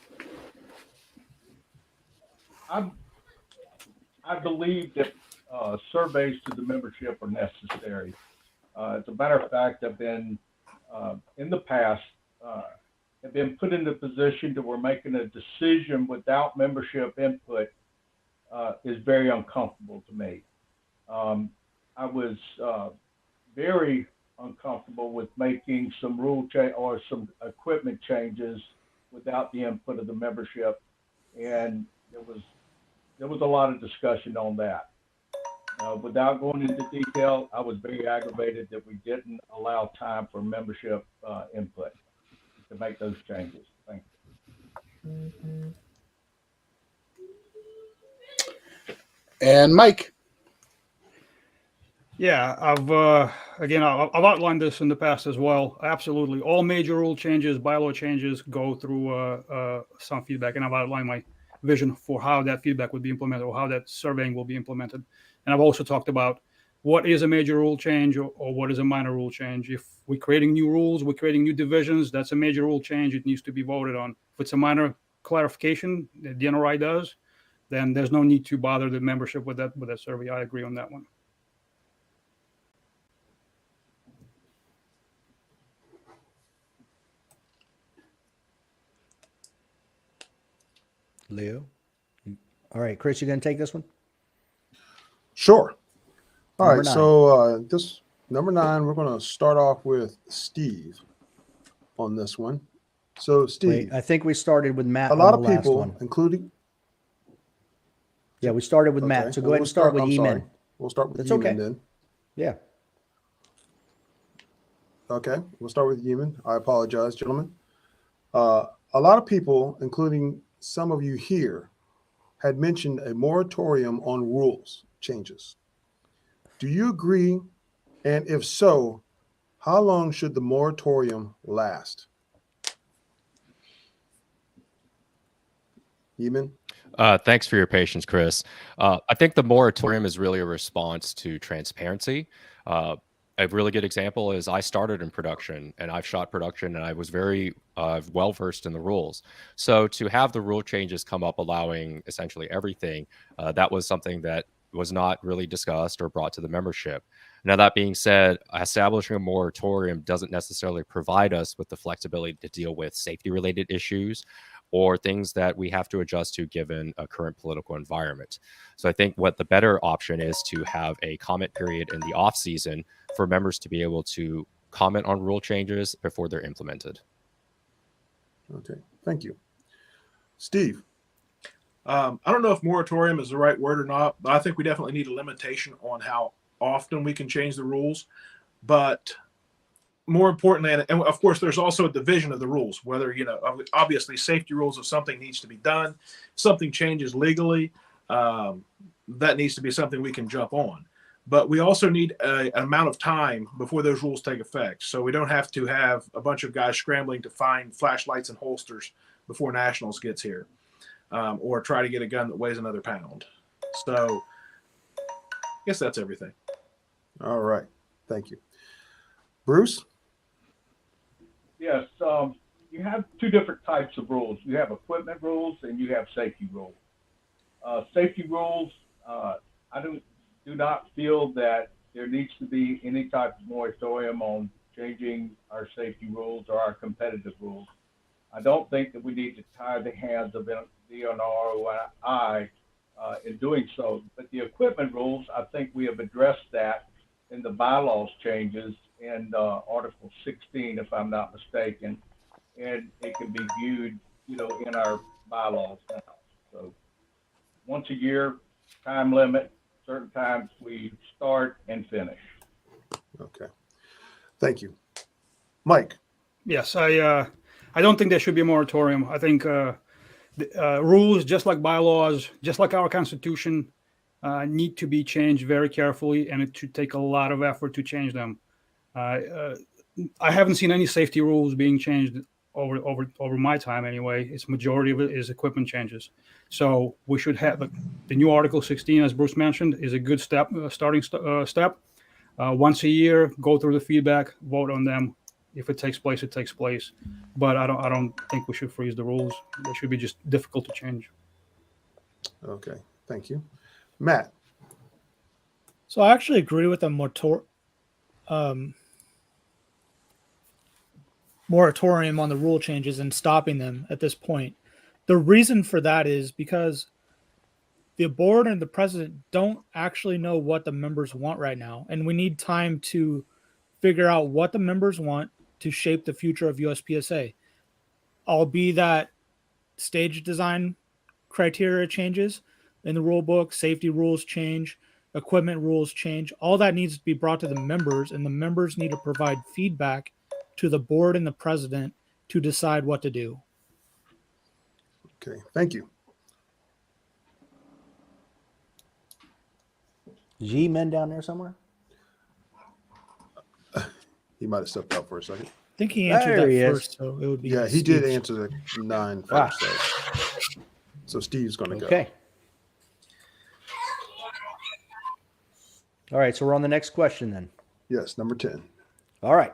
I believe that surveys to the membership are necessary. As a matter of fact, I've been in the past have been put in the position that we're making a decision without membership input is very uncomfortable to me. I was very uncomfortable with making some rule change or some equipment changes without the input of the membership, and there was a lot of discussion on that. Without going into detail, I was very aggravated that we didn't allow time for membership input to make those changes. Thank you. And Mike? Yeah, I've outlined this in the past as well. Absolutely, all major rule changes, bylaw changes go through some feedback, and I've outlined my vision for how that feedback would be implemented or how that surveying will be implemented. And I've also talked about what is a major rule change or what is a minor rule change. If we're creating new rules, we're creating new divisions, that's a major rule change. It needs to be voted on. If it's a minor clarification that the NRI does, then there's no need to bother the membership with that survey. I agree on that one. Leo? All right, Chris, you going to take this one? Sure. All Number right. 9. So this number 9, we're going to start off with Steve on this one. So Steve, Wait, I think we started with Matt a lot on of the last people, one. including. Yeah, we started with Matt. Okay, So well, go ahead and start with I'm E-Man. sorry. We'll start with That's Yemen okay. then. Yeah. Okay, we'll start with Yemen. I apologize, gentlemen. A lot of people, including some of you here, had mentioned a moratorium on rules changes. Do you agree? And if so, how long should the moratorium last? Yemen? Thanks for your patience, Chris. I think the moratorium is really a response to transparency. A really good example is I started in production and I've shot production and I was very well versed in the rules. So to have the rule changes come up allowing essentially everything, that was something that was not really discussed or brought to the membership. Now, that being said, establishing a moratorium doesn't necessarily provide us with the flexibility to deal with safety related issues or things that we have to adjust to given a current political environment. So I think what the better option is to have a comment period in the off season for members to be able to comment on rule changes before they're implemented. Okay, thank you. Steve? I don't know if moratorium is the right word or not, but I think we definitely need a limitation on how often we can change the rules. But more importantly, and of course, there's also a division of the rules, whether, obviously safety rules, if something needs to be done, something changes legally, that needs to be something we can jump on. But we also need an amount of time before those rules take effect. So we don't have to have a bunch of guys scrambling to find flashlights and holsters before Nationals gets here, or try to get a gun that weighs another pound. So I guess that's everything. All right, thank you. Bruce? Yes, you have two different types of rules. You have equipment rules and you have safety rules. Safety rules, I do not feel that there needs to be any type of moratorium on changing our safety rules or our competitive rules. I don't think that we need to tie the hands of DNR or I in doing so. But the equipment rules, I think we have addressed that in the bylaws changes in Article 16, if I'm not mistaken, and it can be viewed, in our bylaws now. So once a year, time limit, certain times we start and finish. Okay, thank you. Mike? Yes, I don't think there should be a moratorium. I think rules, just like bylaws, just like our Constitution, need to be changed very carefully, and it should take a lot of effort to change them. I haven't seen any safety rules being changed over my time anyway. It's majority of it is equipment changes. So we should have the new Article 16, as Bruce mentioned, is a good step, starting step. Once a year, go through the feedback, vote on them, If it takes place, it takes place. But I don't think we should freeze the rules. They should be just difficult to change. Okay, thank you. Matt, So I actually agree with the moratorium on the rule changes and stopping them at this point. The reason for that is because the board and the president don't actually know what the members want right now, and we need time to figure out what the members want to shape the future of USPSA. Albeit that stage design criteria changes in the rule book, safety rules change, equipment rules change. All that needs to be brought to the members, and the members need to provide feedback to the board and the president to decide what to do. okay, thank you. Is Yi-Min down there somewhere? He might have stepped out for a second. I think he answered There that he is. first, so it would be. Yeah, he did Steve's. answer the 9 Wow. first. So Steve's going to go. Okay. All right, so we're on the next question then. Yes, number 10. All right.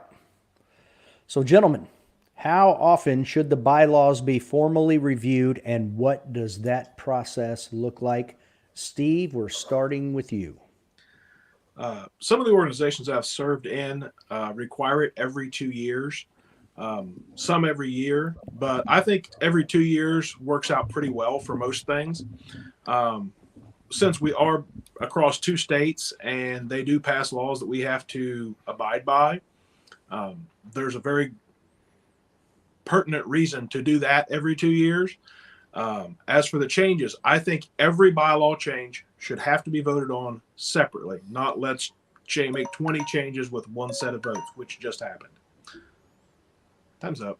So, gentlemen, how often should the bylaws be formally reviewed, and what does that process look like? Steve, we're starting with you. Some of the organizations I've served in require it every 2 years, some every year, but I think every 2 years works out pretty well for most things. Since we are across 2 states and they do pass laws that we have to abide by, there's a very pertinent reason to do that every 2 years. As for the changes, I think every bylaw change should have to be voted on separately, not let's make 20 changes with one set of votes, which just happened. Time's up.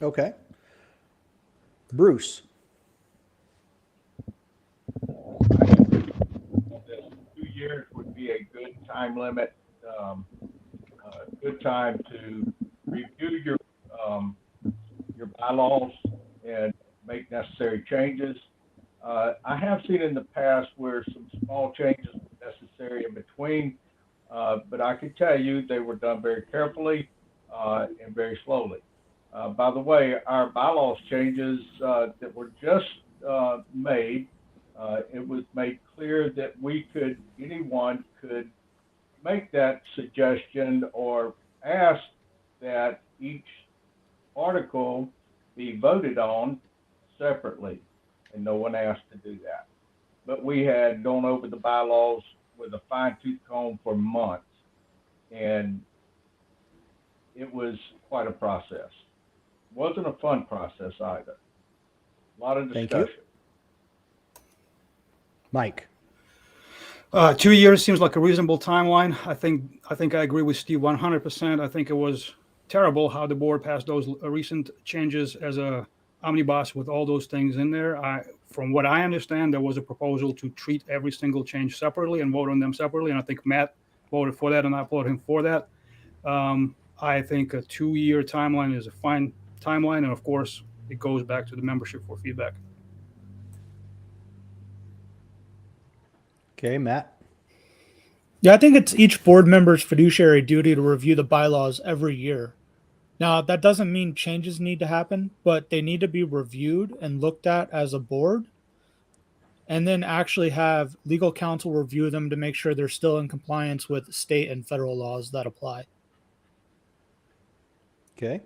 Okay. Bruce. 2 years would be a good time limit, good time to review your bylaws and make necessary changes. I have seen in the past where some small changes were necessary in between, but I can tell you they were done very carefully and very slowly. By the way, our bylaws changes that were just made, it was made clear that anyone could make that suggestion or ask that each article be voted on separately, and no one asked to do that. But we had gone over the bylaws with a fine-tooth comb for months, and it was quite a process. It wasn't a fun process either. A lot of Thank discussion. you. Mike. 2 years seems like a reasonable timeline. I think I agree with Steve 100%. I think it was terrible how the board passed those recent changes as a omnibus with all those things in there. From what I understand, there was a proposal to treat every single change separately and vote on them separately. And I think Matt voted for that, and I applaud him for that. I think a 2-year timeline is a fine timeline. And of course, it goes back to the membership for feedback. Okay, Matt. Yeah, I think it's each board member's fiduciary duty to review the bylaws every year. Now, that doesn't mean changes need to happen, but they need to be reviewed and looked at as a board, and then actually have legal counsel review them to make sure they're still in compliance with state and federal laws that apply. Okay.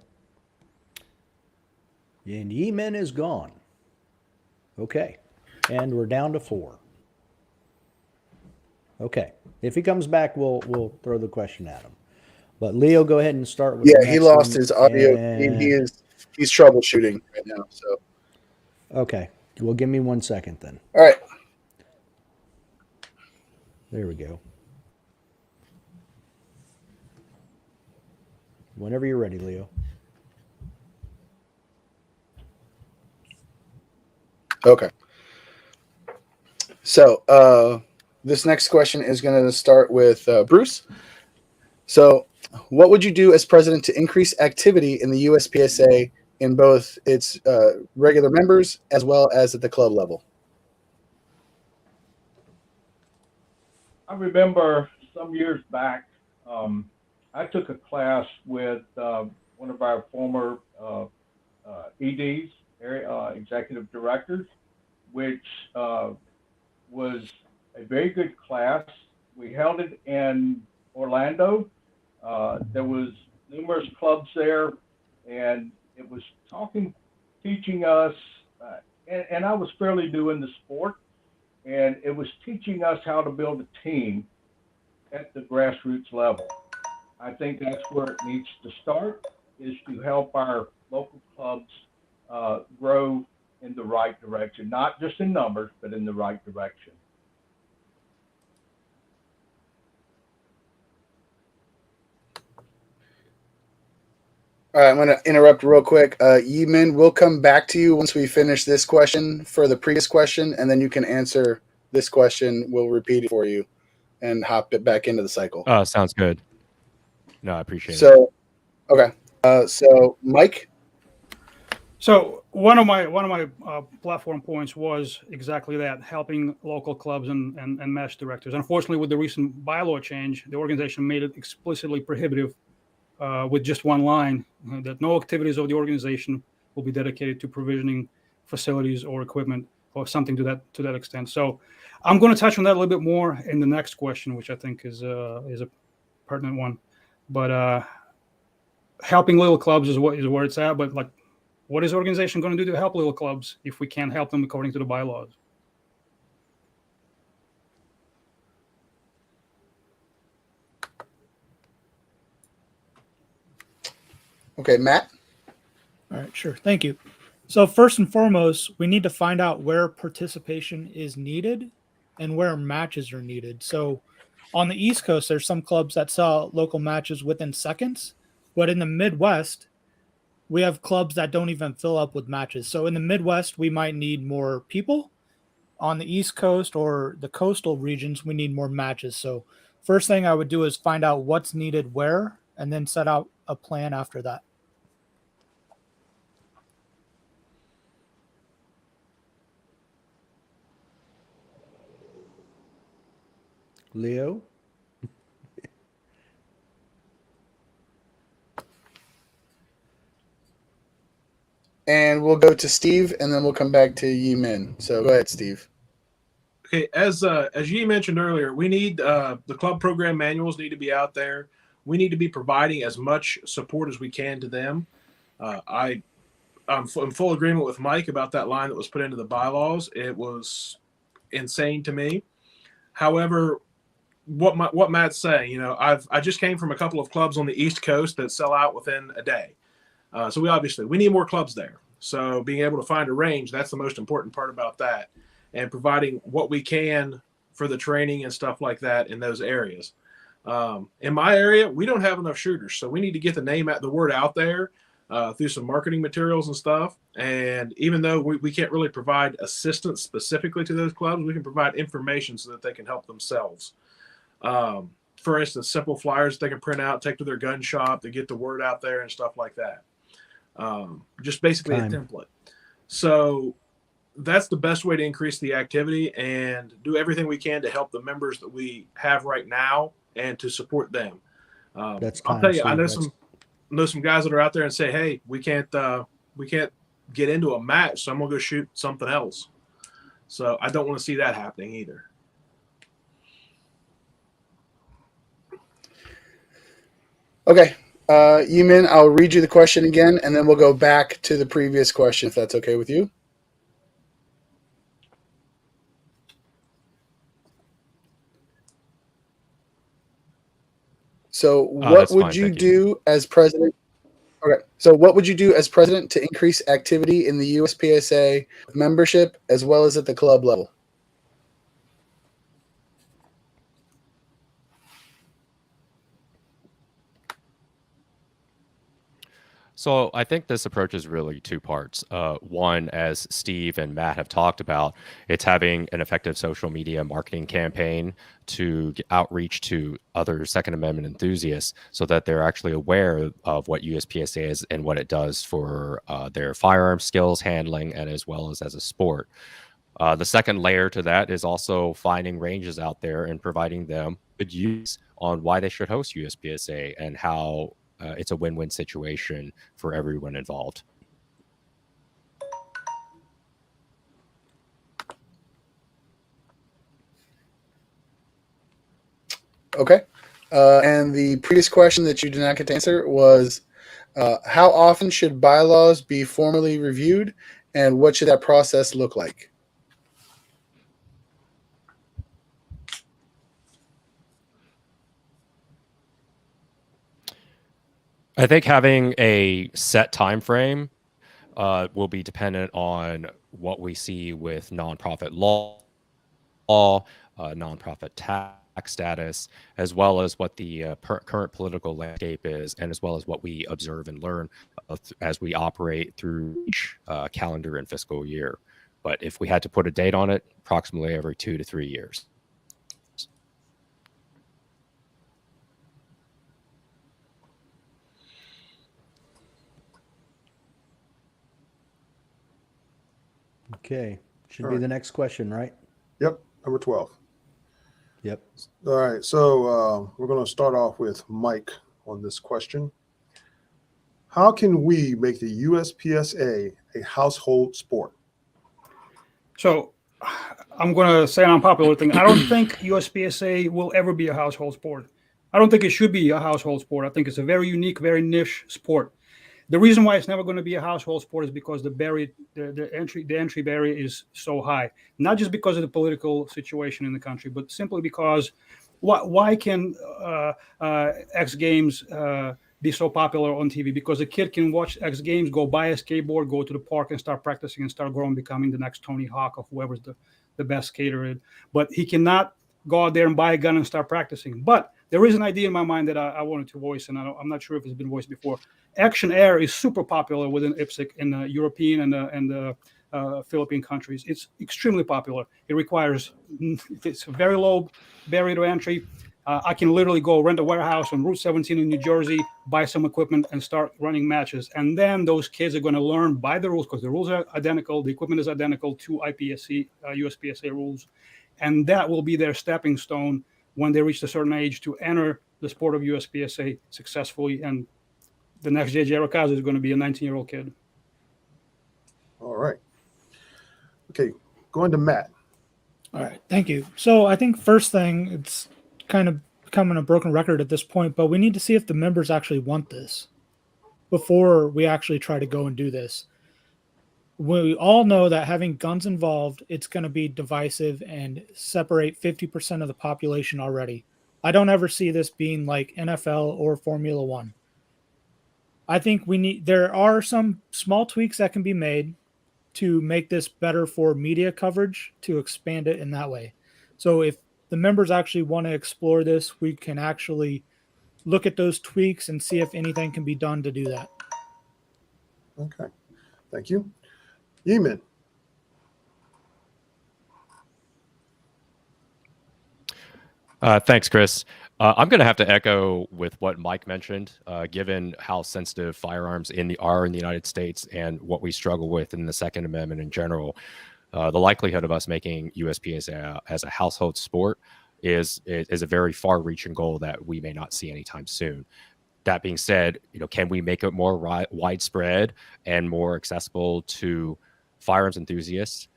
And Yi-Min is gone. Okay. And we're down to 4. Okay. If he comes back, we'll throw the question at him. But Leo, go ahead and start with. Yeah, the he next lost one. his audio. And- He's troubleshooting right now. So, Okay. Well, give me 1 second then. all right. There we go. Whenever you're ready, Leo. Okay. So this next question is going to start with Bruce. So what would you do as president to increase activity in the USPSA in both its regular members as well as at the club level? I remember some years back, I took a class with one of our former EDs, executive directors, which was a very good class. We held it in Orlando. There was numerous clubs there, and it was teaching us, and I was fairly new in the sport, and it was teaching us how to build a team at the grassroots level. I think that's where it needs to start, is to help our local clubs grow in the right direction, not just in numbers, but in the right direction. All right, I'm going to interrupt real quick. Yi-Min, we'll come back to you once we finish this question for the previous question, and then you can answer this question. We'll repeat it for you and hop it back into the cycle. Sounds good. No, I appreciate it. So, okay. So, Mike? So one of my platform points was exactly that, helping local clubs and match directors. Unfortunately, with the recent bylaw change, the organization made it explicitly prohibitive with just one line that no activities of the organization will be dedicated to provisioning facilities or equipment or something to that extent. So I'm going to touch on that a little bit more in the next question, which I think is a pertinent one. But helping little clubs is where it's at. But like, what is the organization going to do to help little clubs if we can't help them according to the bylaws? Okay, Matt? All right, sure. Thank you. So first and foremost, we need to find out where participation is needed and where matches are needed. So on the East Coast, there's some clubs that sell local matches within seconds, but in the Midwest, we have clubs that don't even fill up with matches. So in the Midwest, we might need more people. On the East Coast or the coastal regions, we need more matches. So first thing I would do is find out what's needed where, and then set out a plan after that. Leo? And we'll go to Steve, and then we'll come back to Yi-Min. So go ahead, Steve. Okay, as Yi mentioned earlier, we need the club program manuals need to be out there. We need to be providing as much support as we can to them. I'm in full agreement with Mike about that line that was put into the bylaws. It was insane to me. However, what Matt's saying, I just came from a couple of clubs on the East Coast that sell out within a day. So we need more clubs there. So being able to find a range, that's the most important part about that, and providing what we can for the training and stuff like that in those areas. In my area, we don't have enough shooters, so we need to get the word out there through some marketing materials and stuff. And even though we can't really provide assistance specifically to those clubs, we can provide information so that they can help themselves. For instance, simple flyers they can print out, take to their gun shop to get the word out there and stuff like that. Just basically a template. So that's the best way to increase the activity and do everything we can to help the members that we have right now and to support them. That's I'll tell you, I know some guys that are out there and say, hey, we can't get into a match, so I'm gonna go shoot something else. So I don't want to see that happening either. Okay. Yi-Min, I'll read you the question again, and then we'll go back to the previous question, if that's okay with you. So what would you do as president? Okay. So what would you do as president to increase activity in the USPSA membership as well as at the club level? So I think this approach is really two parts. One, as Steve and Matt have talked about, it's having an effective social media marketing campaign to outreach to other Second Amendment enthusiasts so that they're actually aware of what USPSA is and what it does for their firearm skills handling and as well as a sport. The second layer to that is also finding ranges out there and providing them good use on why they should host USPSA and how it's a win-win situation for everyone involved. Okay. And the previous question that you did not get to answer was how often should bylaws be formally reviewed and what should that process look like? I think having a set time frame will be dependent on what we see with nonprofit law, nonprofit tax status, as well as what the current political landscape is, and as well as what we observe and learn as we operate through each calendar and fiscal year. But if we had to put a date on it, approximately every 2 to 3 years. Okay. Should All be right. the next question, right? Yep, number 12. Yep. All right, so we're going to start off with Mike on this question. How can we make the USPSA a household sport? So I'm going to say an unpopular thing. I don't think USPSA will ever be a household sport. I don't think it should be a household sport. I think it's a very unique, very niche sport. The reason why it's never going to be a household sport is because the entry barrier is so high. Not just because of the political situation in the country, but simply because why can X Games be so popular on TV? Because a kid can watch X Games, go buy a skateboard, go to the park and start practicing and start growing, becoming the next Tony Hawk of whoever's the best skater. But he cannot go out there and buy a gun and start practicing. But there is an idea in my mind that I wanted to voice, and I'm not sure if it's been voiced before. Action Air is super popular within IPSC in the European and the Philippine countries. It's extremely popular. It's a very low barrier to entry. I can literally go rent a warehouse on Route 17 in New Jersey, buy some equipment, and start running matches. And then those kids are going to learn by the rules because the rules are identical. The equipment is identical to IPSC, USPSA rules. And that will be their stepping stone when they reach a certain age to enter the sport of USPSA successfully. And the next JJ Arakaza is going to be a 19-year-old kid. All right. Okay, going to Matt. All right, thank you. So I think first thing, it's kind of becoming a broken record at this point, but we need to see if the members actually want this before we actually try to go and do this. We all know that having guns involved, it's going to be divisive and separate 50% of the population already. I don't ever see this being like NFL or Formula One. I think there are some small tweaks that can be made to make this better for media coverage, to expand it in that way. So if the members actually want to explore this, we can actually look at those tweaks and see if anything can be done to do that. Okay, thank you. Yeman. Thanks, Chris. I'm going to have to echo with what Mike mentioned, given how sensitive firearms are in the United States and what we struggle with in the Second Amendment in general. The likelihood of us making USPSA as a household sport is a very far-reaching goal that we may not see anytime soon. That being said, can we make it more widespread and more accessible to firearms enthusiasts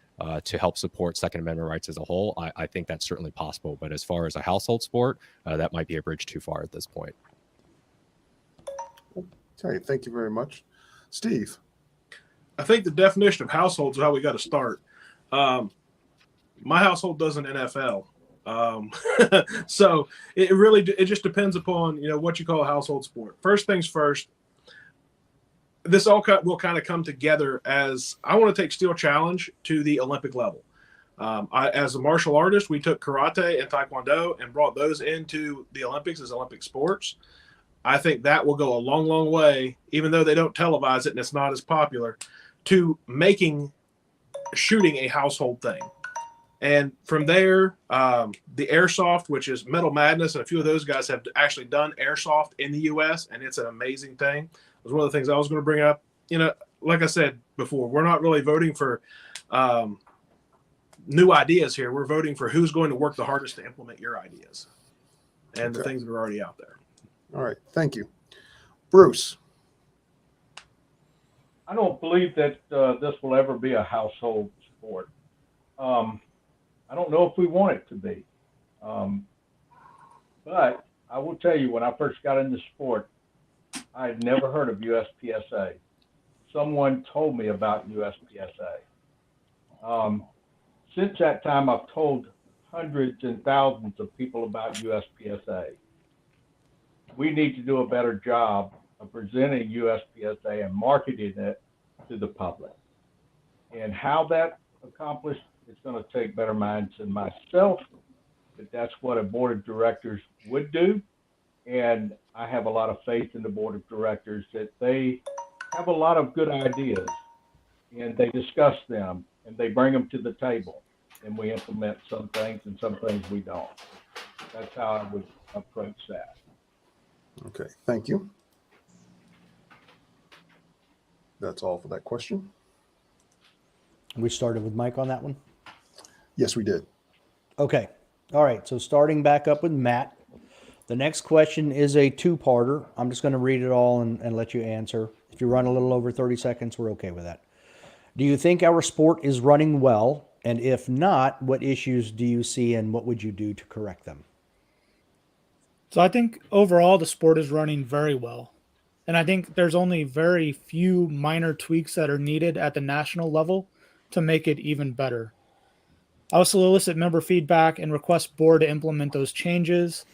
to help support Second Amendment rights as a whole? I think that's certainly possible. But as far as a household sport, that might be a bridge too far at this point. Okay, thank you very much. Steve. I think the definition of household is how we got to start. My household doesn't NFL. So it just depends upon, what you call a household sport. First things first, this all will kind of come together as I want to take Steel Challenge to the Olympic level. As a martial artist, we took karate and taekwondo and brought those into the Olympics as Olympic sports. I think that will go a long, long way, even though they don't televise it and it's not as popular, to making shooting a household thing. And from there, the airsoft, which is Metal Madness, and a few of those guys have actually done airsoft in the U.S., and it's an amazing thing. It was one of the things I was going to bring up. Like I said before, we're not really voting for new ideas here. We're voting for who's going to work the hardest to implement your ideas and the Okay. things that are already out there. All right. Thank you. Bruce. I don't believe that this will ever be a household sport. I don't know if we want it to be. But I will tell you, when I first got into sport, I had never heard of USPSA. Someone told me about USPSA. Since that time, I've told hundreds and thousands of people about USPSA. We need to do a better job of presenting USPSA and marketing it to the public. And how that accomplished, it's going to take better minds than myself, but that's what a board of directors would do. And I have a lot of faith in the board of directors that they have a lot of good ideas and they discuss them and they bring them to the table and we implement some things and some things we don't. That's how I would approach that. Okay. Thank you. That's all for that question. We started with Mike on that one. Yes, we did. Okay. All right. So starting back up with Matt, the next question is a two-parter. I'm just going to read it all and let you answer. If you run a little over 30 seconds, we're okay with that. Do you think our sport is running well? And if not, what issues do you see and what would you do to correct them? So I think overall the sport is running very well. And I think there's only very few minor tweaks that are needed at the national level to make it even better. I will solicit member feedback and request board to implement those changes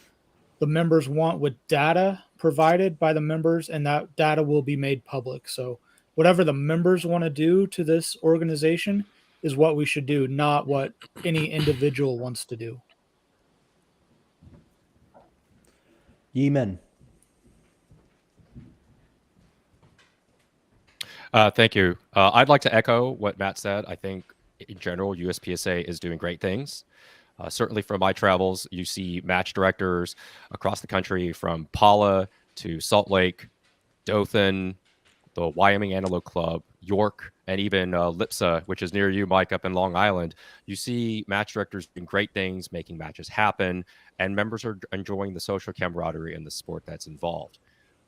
the members want with data provided by the members, and that data will be made public. So whatever the members want to do to this organization is what we should do, not what any individual wants to do. Yeeman. Thank you. I'd like to echo what Matt said. I think in general, USPSA is doing great things. Certainly from my travels, you see match directors across the country from Pala to Salt Lake, Dothan, the Wyoming Antelope Club, York, and even Lipsa, which is near you, Mike, up in Long Island. You see match directors doing great things, making matches happen, and members are enjoying the social camaraderie and the sport that's involved.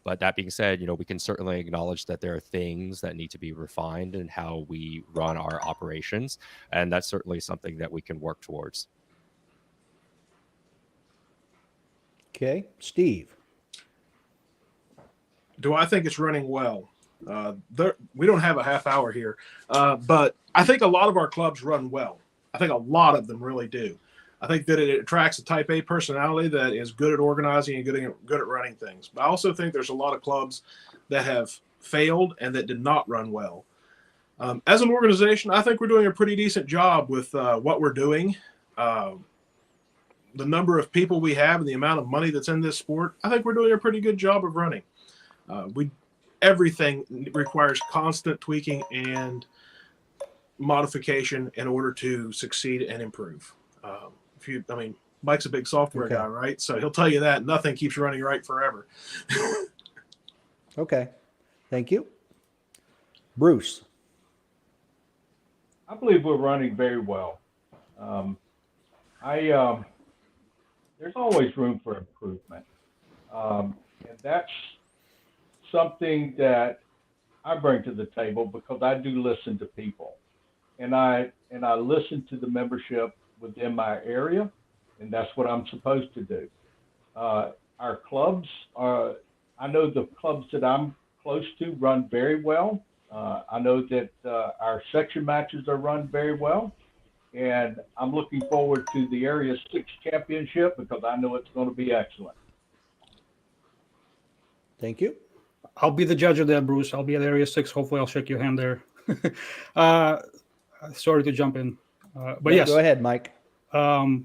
But that being said, we can certainly acknowledge that there are things that need to be refined in how we run our operations, and that's certainly something that we can work towards. Okay. Steve. Do I think it's running well? We don't have a half hour here, but I think a lot of our clubs run well. I think a lot of them really do. I think that it attracts a type A personality that is good at organizing and good at running things. But I also think there's a lot of clubs that have failed and that did not run well. As an organization, I think we're doing a pretty decent job with what we're doing. The number of people we have and the amount of money that's in this sport, I think we're doing a pretty good job of running. Everything requires constant tweaking and modification in order to succeed and improve. Mike's a big software guy, right? So he'll tell you that nothing keeps running right forever. Okay. Thank you. Bruce. I believe we're running very well. There's always room for improvement. And that's something that I bring to the table because I do listen to people. And I listen to the membership within my area, and that's what I'm supposed to do. Our clubs I know the clubs that I'm close to run very well. I know that our section matches are run very well. And I'm looking forward to the Area 6 championship because I know it's going to be excellent. Thank you. I'll be the judge of that, Bruce. I'll be at Area 6. Hopefully, I'll shake your hand there. Sorry to jump in. But yes. Go ahead, Mike. I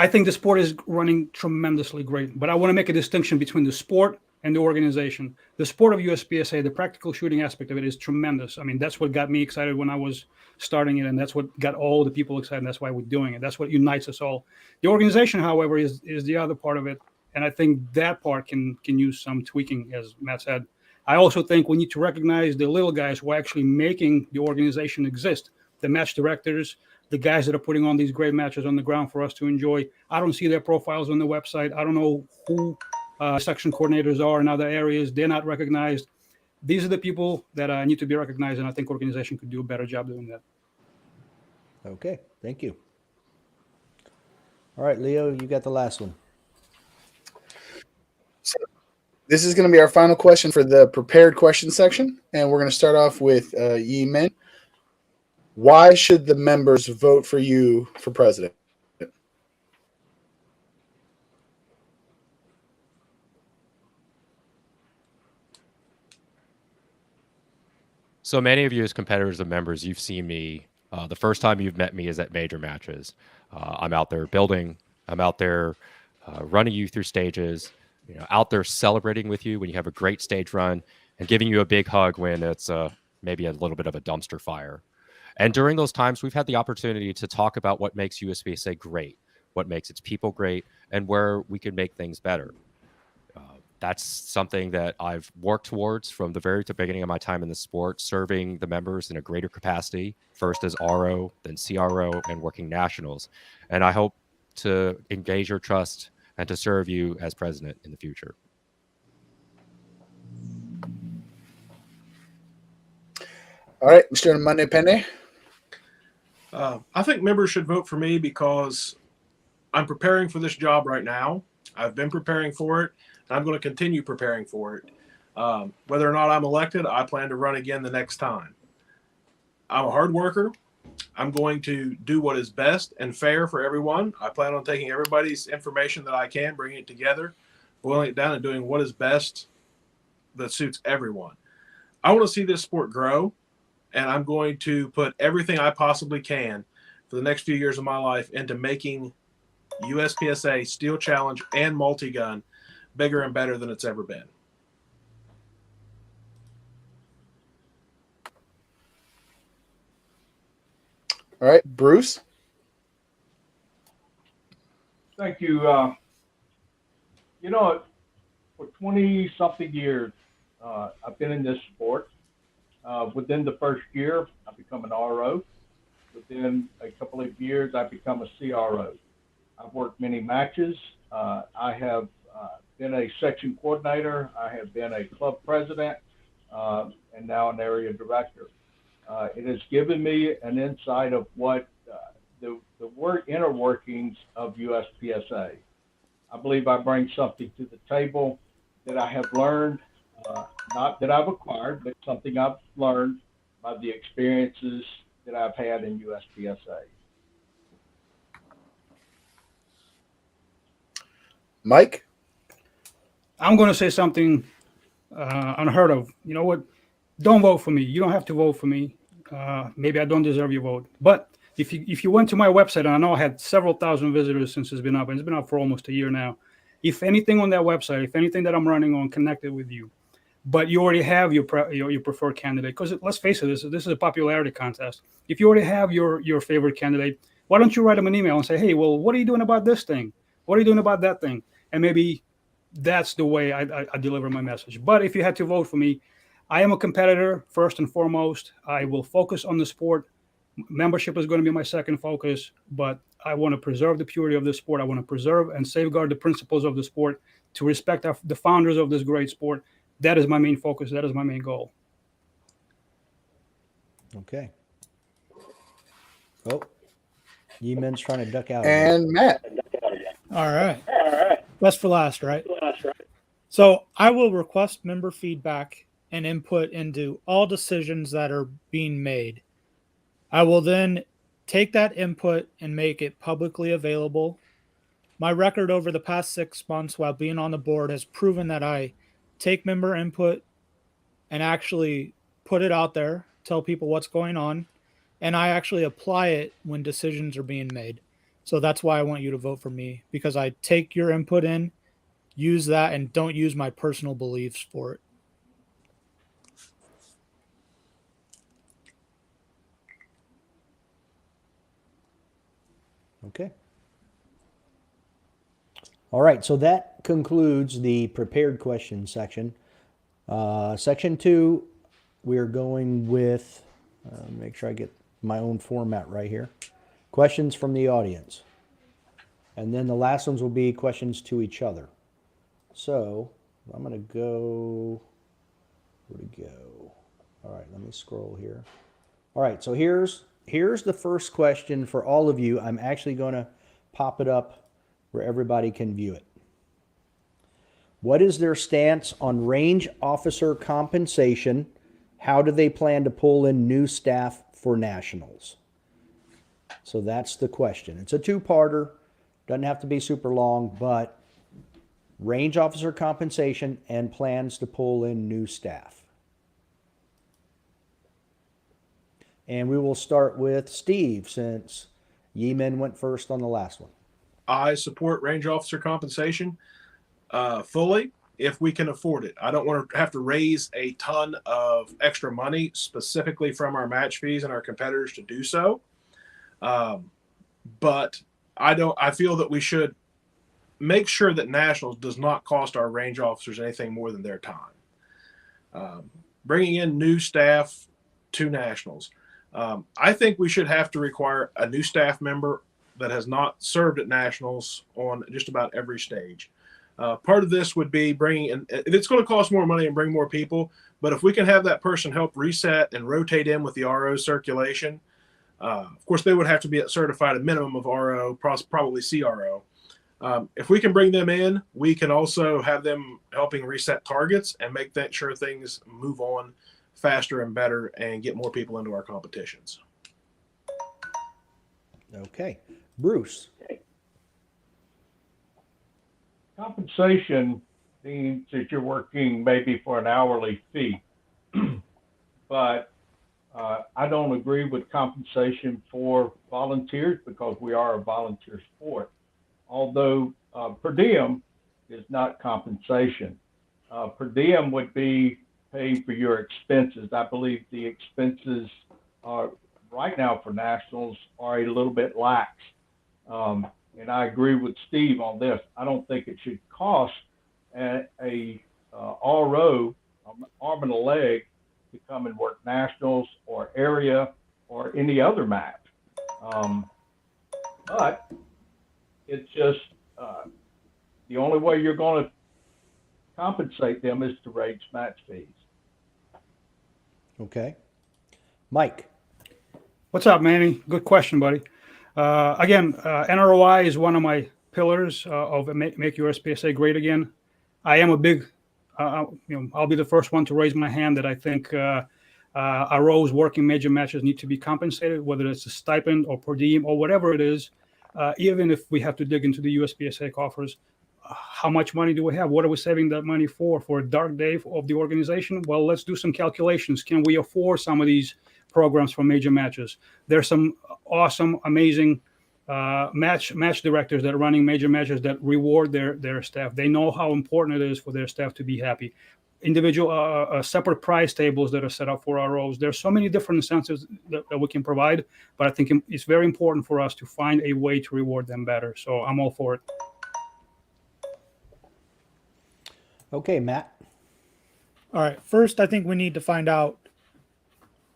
think the sport is running tremendously great. But I want to make a distinction between the sport and the organization. The sport of USPSA, the practical shooting aspect of it is tremendous. I mean, that's what got me excited when I was starting it, and that's what got all the people excited. And that's why we're doing it. That's what unites us all. The organization, however, is the other part of it. And I think that part can use some tweaking, as Matt said. I also think we need to recognize the little guys who are actually making the organization exist. the match directors, the guys that are putting on these great matches on the ground for us to enjoy. I don't see their profiles on the website. I don't know who section coordinators are in other areas. They're not recognized. These are the people that need to be recognized, and I think organization could do a better job doing that. Okay, thank you. All right, Leo, you got the last one. So this is going to be our final question for the prepared question section, and we're going to start off with Yi Min. Why should the members vote for you for president? So many of you as competitors and members, you've seen me. The first time you've met me is at major matches. I'm out there building. I'm out there running you through stages. Out there celebrating with you when you have a great stage run, and giving you a big hug when it's maybe a little bit of a dumpster fire. And during those times, we've had the opportunity to talk about what makes USPSA great, what makes its people great, and where we can make things better. That's something that I've worked towards from the very beginning of my time in the sport, serving the members in a greater capacity, first as RO, then CRO, and working nationals. And I hope to engage your trust and to serve you as president in the future. All right, Mr. Monday Penne. I think members should vote for me because I'm preparing for this job right now. I've been preparing for it, and I'm going to continue preparing for it. Whether or not I'm elected, I plan to run again the next time. I'm a hard worker. I'm going to do what is best and fair for everyone. I plan on taking everybody's information that I can, bringing it together, boiling it down, and doing what is best that suits everyone. I want to see this sport grow, and I'm going to put everything I possibly can for the next few years of my life into making USPSA Steel Challenge and Multi-Gun bigger and better than it's ever been. All right, Bruce. Thank you. For 20-something years, I've been in this sport. Within the first year, I become an RO. Within a couple of years, I become a CRO. I've worked many matches. I have been a section coordinator. I have been a club president, and now an area director. It has given me an insight of what the inner workings of USPSA. I believe I bring something to the table that I have learned, not that I've acquired, but something I've learned by the experiences that I've had in USPSA. Mike? I'm going to say something unheard of. You know what? Don't vote for me. You don't have to vote for me. Maybe I don't deserve your vote. But if you went to my website, and I know I had several thousand visitors since it's been up, and it's been up for almost a year now. If anything on that website, if anything that I'm running on connected with you, but you already have your preferred candidate, because let's face it, this is a popularity contest. If you already have your favorite candidate, why don't you write them an email and say, hey, well, what are you doing about this thing? What are you doing about that thing? And maybe that's the way I deliver my message. But if you had to vote for me, I am a competitor first and foremost. I will focus on the sport. Membership is going to be my second focus, but I want to preserve the purity of the sport. I want to preserve and safeguard the principles of the sport, to respect the founders of this great sport. That is my main focus. That is my main goal. Okay. Oh, Yemen's trying to duck out. And Matt. All right. Best for last, right? So I will request member feedback and input into all decisions that are being made. I will then take that input and make it publicly available. My record over the past 6 months while being on the board has proven that I take member input and actually put it out there, tell people what's going on, and I actually apply it when decisions are being made. So that's why I want you to vote for me, because I take your input in, use that, and don't use my personal beliefs for it. Okay. All right, so that concludes the prepared questions section. Section 2, we're going with, make sure I get my own format right here. Questions from the audience. And then the last ones will be questions to each other. So I'm going to go, where to go? All right, let me scroll here. All right, so here's the first question for all of you. I'm actually going to pop it up where everybody can view it. What is their stance on range officer compensation? How do they plan to pull in new staff for nationals? So that's the question. It's a two-parter. Doesn't have to be super long, but range officer compensation and plans to pull in new staff. And we will start with Steve, since Yeeman went first on the last one. I support range officer compensation fully if we can afford it. I don't want to have to raise a ton of extra money specifically from our match fees and our competitors to do so. But I feel that we should make sure that nationals does not cost our range officers anything more than their time. Bringing in new staff to nationals. I think we should have to require a new staff member that has not served at nationals on just about every stage. Part of this would be bringing in, it's going to cost more money and bring more people, but if we can have that person help reset and rotate in with the RO circulation, of course, they would have to be certified a minimum of RO, probably CRO. If we can bring them in, we can also have them helping reset targets and make that sure things move on faster and better and get more people into our competitions. Okay. Bruce. Compensation means that you're working maybe for an hourly fee, but I don't agree with compensation for volunteers because we are a volunteer sport. Although per diem is not compensation. Per diem would be paying for your expenses. I believe the expenses right now for nationals are a little bit lax. And I agree with Steve on this. I don't think it should cost a RO, arm and a leg, to come and work nationals or area or any other match. But it's just the only way you're going to compensate them is to raise match fees. Okay. Mike. What's up, Manny? Good question, buddy. Again, NROI is one of my pillars of make USPSA great again. I am a big, I'll be the first one to raise my hand that I think ROs working major matches need to be compensated, whether it's a stipend or per diem or whatever it is. Even if we have to dig into the USPSA coffers, how much money do we have? What are we saving that money for? For a dark day of the organization? Well, let's do some calculations. Can we afford some of these programs for major matches? There's some awesome, amazing match directors that are running major matches that reward their staff. They know how important it is for their staff to be happy. Individual separate prize tables that are set up for ROs. There's so many different incentives that we can provide, but I think it's very important for us to find a way to reward them better. So I'm all for it. Okay, Matt. All right. First, I think we need to find out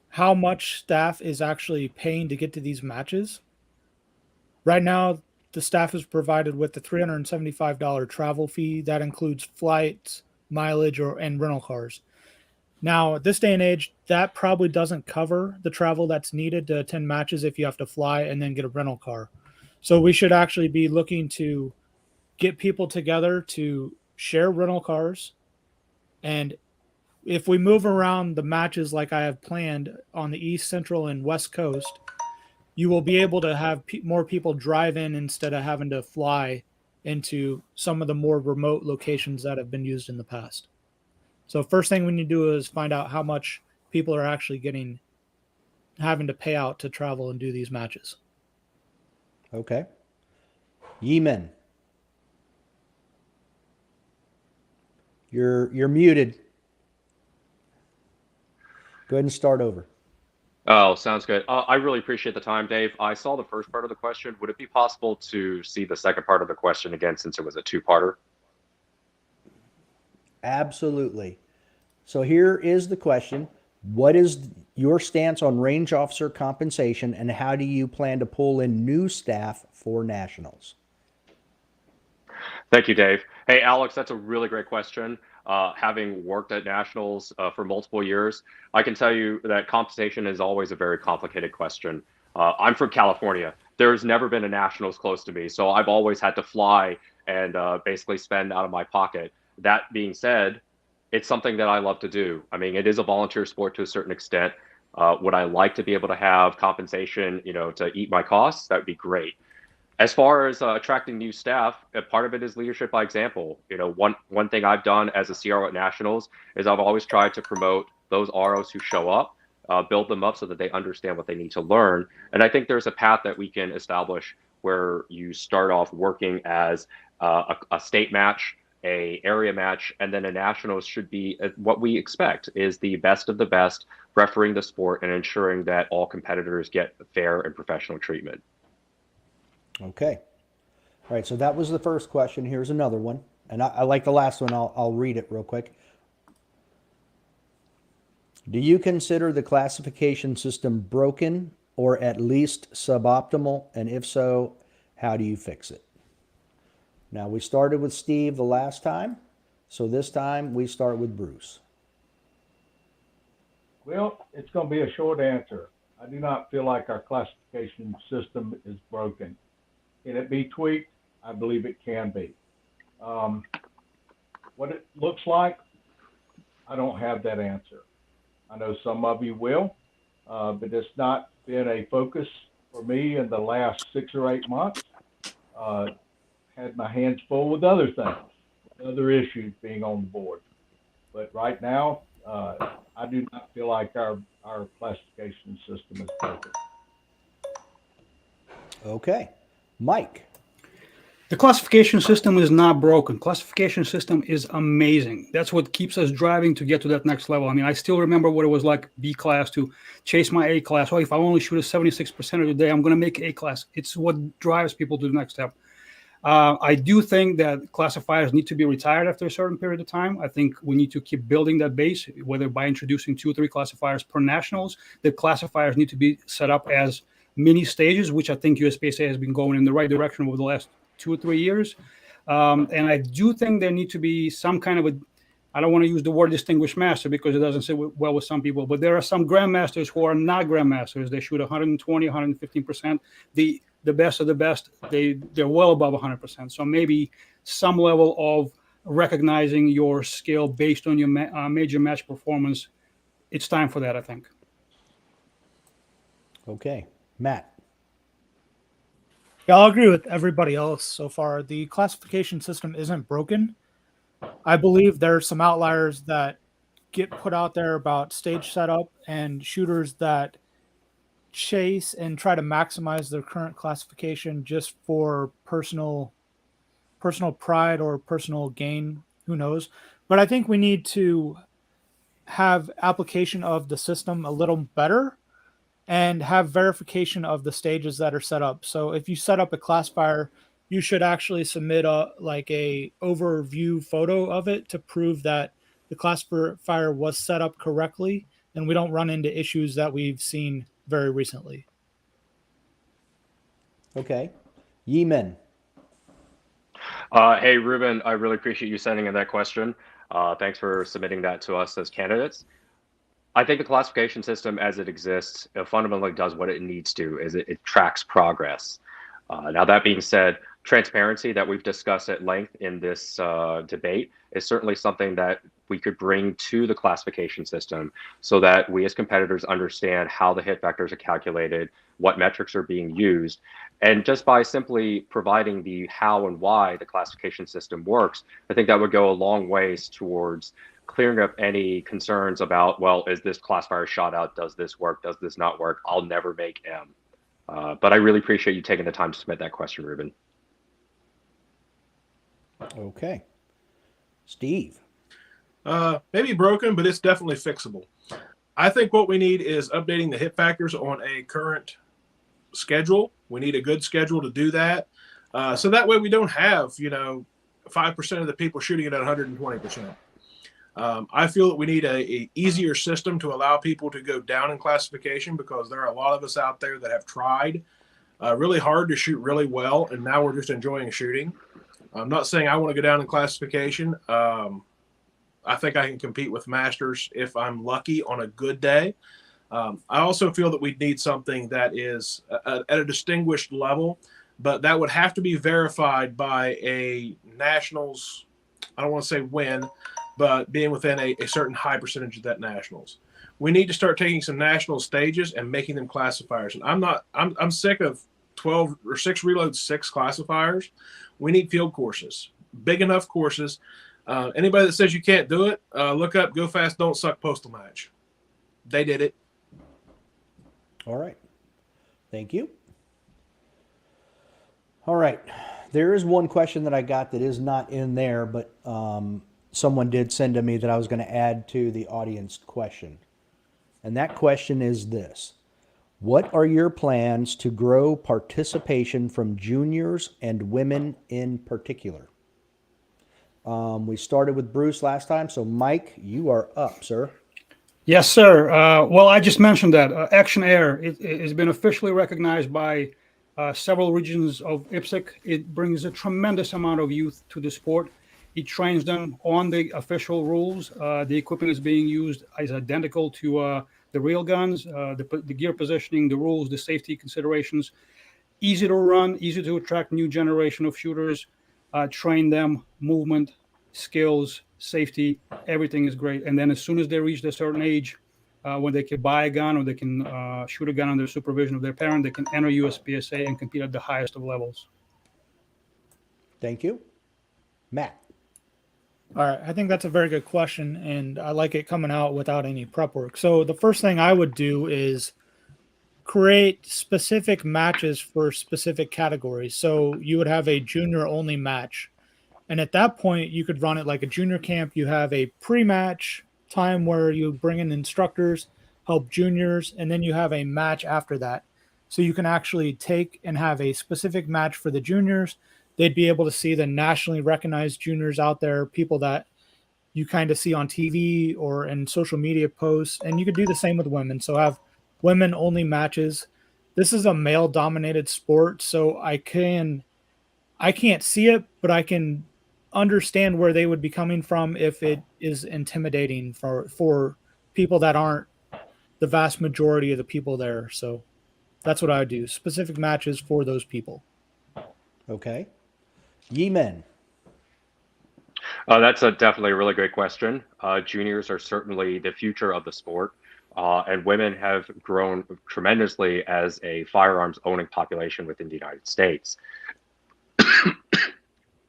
how much staff is actually paying to get to these matches. Right now, the staff is provided with the $375 travel fee. That includes flights, mileage, and rental cars. Now, at this day and age, that probably doesn't cover the travel that's needed to attend matches if you have to fly and then get a rental car. So we should actually be looking to get people together to share rental cars. And if we move around the matches like I have planned on the East, Central, and West Coast, you will be able to have more people drive in instead of having to fly into some of the more remote locations that have been used in the past. So first thing we need to do is find out how much people are actually having to pay out to travel and do these matches. Okay. Yeeman. You're muted. Go ahead and start over. Oh, sounds good. I really appreciate the time, Dave. I saw the first part of the question. Would it be possible to see the second part of the question again, since it was a two-parter? Absolutely. So here is the question. What is your stance on range officer compensation, and how do you plan to pull in new staff for nationals? Thank you, Dave. Hey, Alex, that's a really great question. Having worked at nationals for multiple years, I can tell you that compensation is always a very complicated question. I'm from California. There's never been a nationals close to me, so I've always had to fly and basically spend out of my pocket. That being said, it's something that I love to do. I mean, it is a volunteer sport to a certain extent. Would I like to be able to have compensation, to eat my costs? That would be great. As far as attracting new staff, part of it is leadership by example. One thing I've done as a CRO at Nationals is I've always tried to promote those ROs who show up, build them up so that they understand what they need to learn. And I think there's a path that we can establish where you start off working as a state match, a area match, and then a nationals should be what we expect is the best of the best, refereeing the sport and ensuring that all competitors get fair and professional treatment. Okay. All right. So that was the first question. Here's another one. And I like the last one. I'll read it real quick. Do you consider the classification system broken or at least suboptimal? And if so, how do you fix it? Now, we started with Steve the last time. So this time we start with Bruce. Well, it's going to be a short answer. I do not feel like our classification system is broken. Can it be tweaked? I believe it can be. What it looks like, I don't have that answer. I know some of you will, but it's not been a focus for me in the last 6 or 8 months. Had my hands full with other things, other issues being on the board. But right now, I do not feel like our classification system is broken. Okay. Mike. The classification system is not broken. Classification system is amazing. That's what keeps us driving to get to that next level. I mean, I still remember what it was like B class to chase my A class. Oh, if I only shoot a 76% of the day, I'm going to make A class. It's what drives people to the next step. I do think that classifiers need to be retired after a certain period of time. I think we need to keep building that base, whether by introducing 2 or 3 classifiers per nationals. The classifiers need to be set up as mini stages, which I think USPSA has been going in the right direction over the last 2 or 3 years. And I do think there need to be some kind of I don't want to use the word distinguished master because it doesn't sit well with some people, but there are some grandmasters who are not grandmasters. They shoot 120, 115%. The best of the best, they're well above 100%. So maybe some level of recognizing your skill based on your major match performance. It's time for that, I think. Okay. Matt. Yeah, I'll agree with everybody else so far. The classification system isn't broken. I believe there are some outliers that get put out there about stage setup and shooters that chase and try to maximize their current classification just for personal pride or personal gain. Who knows? But I think we need to have application of the system a little better and have verification of the stages that are set up. So if you set up a classifier, you should actually submit a overview photo of it to prove that the classifier was set up correctly and we don't run into issues that we've seen very recently. Okay. Yeeman. Hey, Ruben, I really appreciate you sending in that question. Thanks for submitting that to us as candidates. I think the classification system as it exists fundamentally does what it needs to, is it tracks progress. Now, that being said, transparency that we've discussed at length in this debate is certainly something that we could bring to the classification system so that we as competitors understand how the hit vectors are calculated, what metrics are being used. And just by simply providing the how and why the classification system works, I think that would go a long ways towards clearing up any concerns about, well, is this classifier shot out? Does this work? Does this not work? I'll never make M. But I really appreciate you taking the time to submit that question, Ruben. Okay. Steve. Maybe broken, but it's definitely fixable. I think what we need is updating the hit factors on a current schedule. We need a good schedule to do that. So that way we don't have, 5% of the people shooting it at 120%. I feel that we need a easier system to allow people to go down in classification, because there are a lot of us out there that have tried really hard to shoot really well, and now we're just enjoying shooting. I'm not saying I want to go down in classification. I think I can compete with masters if I'm lucky on a good day. I also feel that we need something that is at a distinguished level, but that would have to be verified by a nationals. I don't want to say win, but being within a certain high percentage of that nationals. We need to start taking some national stages and making them classifiers. And I'm sick of 12 or 6 reloads, 6 classifiers. We need field courses, big enough courses. Anybody that says you can't do it, look up Go Fast, Don't Suck Postal Match. They did it. All right. Thank you. All right. There is one question that I got that is not in there, but someone did send to me that I was going to add to the audience question. And that question is this: what are your plans to grow participation from juniors and women in particular? We started with Bruce last time, so Mike, you are up, sir. Yes, sir. Well, I just mentioned that Action Air it has been officially recognized by several regions of IPSC. It brings a tremendous amount of youth to the sport. It trains them on the official rules. The equipment is being used is identical to the real guns, the gear positioning, the rules, the safety considerations. Easy to run, easy to attract new generation of shooters. Train them, movement, skills, safety, everything is great. And then as soon as they reach a certain age, when they can buy a gun or they can shoot a gun under supervision of their parent, they can enter USPSA and compete at the highest of levels. Thank you. Matt. All right, I think that's a very good question, and I like it coming out without any prep work. So the first thing I would do is create specific matches for specific categories. So you would have a junior only match. And at that point, you could run it like a junior camp. You have a pre-match time where you bring in instructors, help juniors, and then you have a match after that. So you can actually take and have a specific match for the juniors. They'd be able to see the nationally recognized juniors out there, people that you kind of see on TV or in social media posts. And you could do the same with women. So have women only matches. This is a male dominated sport. So I can't see it, but I can understand where they would be coming from if it is intimidating for people that aren't the vast majority of the people there. So that's what I would do. Specific matches for those people. Okay. Yemen. That's definitely a really great question. Juniors are certainly the future of the sport, and women have grown tremendously as a firearms owning population within the United States.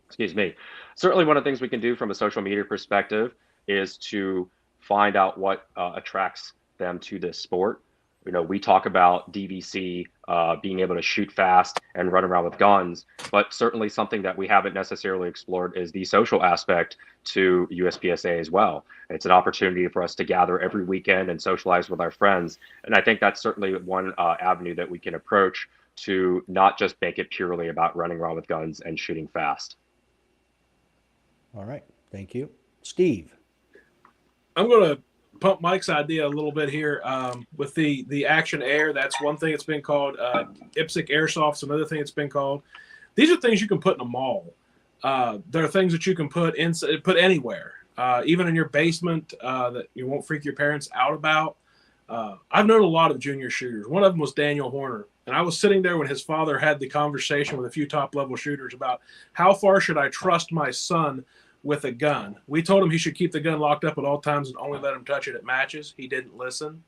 Excuse me. Certainly one of the things we can do from a social media perspective is to find out what attracts them to this sport. You know, we talk about DVC being able to shoot fast and run around with guns, but certainly something that we haven't necessarily explored is the social aspect to USPSA as well. It's an opportunity for us to gather every weekend and socialize with our friends. And I think that's certainly one avenue that we can approach to not just make it purely about running around with guns and shooting fast. All right. Thank you. Steve. I'm going to pump Mike's idea a little bit here with the Action Air. That's one thing it's been called. IPSC Airsoft's another thing it's been called. These are things you can put in a mall. There are things that you can put anywhere, even in your basement that you won't freak your parents out about. I've known a lot of junior shooters. One of them was Daniel Horner. And I was sitting there when his father had the conversation with a few top-level shooters about how far should I trust my son with a gun. We told him he should keep the gun locked up at all times and only let him touch it at matches. He didn't listen.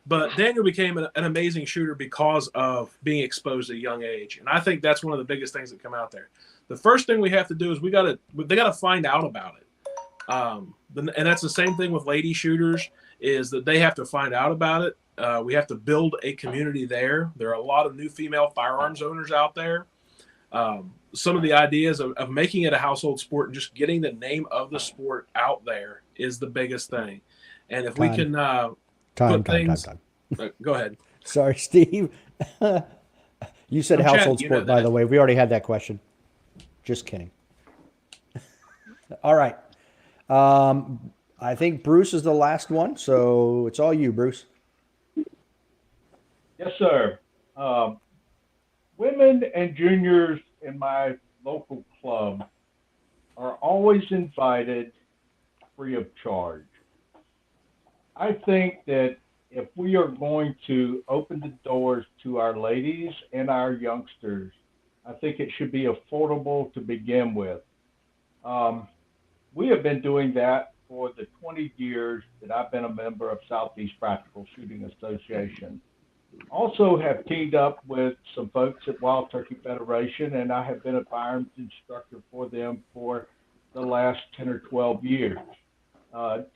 But Daniel became an amazing shooter because of being exposed at a young age. And I think that's one of the biggest things that come out there. The first thing we have to do is they got to find out about it. And that's the same thing with lady shooters, is that they have to find out about it. We have to build a community there. There are a lot of new female firearms owners out there. Some of the ideas of making it a household sport and just getting the name of the sport out there is the biggest thing. And if we can put things. Go ahead. Sorry, Steve. You said I'm household chatting, sport, by the way. We already had that question. Just kidding. All right. I think Bruce is the last one, so it's all you, Bruce. Yes, sir. Women and juniors in my local club are always invited free of charge. I think that if we are going to open the doors to our ladies and our youngsters, I think it should be affordable to begin with. We have been doing that for the 20 years that I've been a member of Southeast Practical Shooting Association. Also have teamed up with some folks at Wild Turkey Federation, and I have been a firearms instructor for them for the last 10 or 12 years,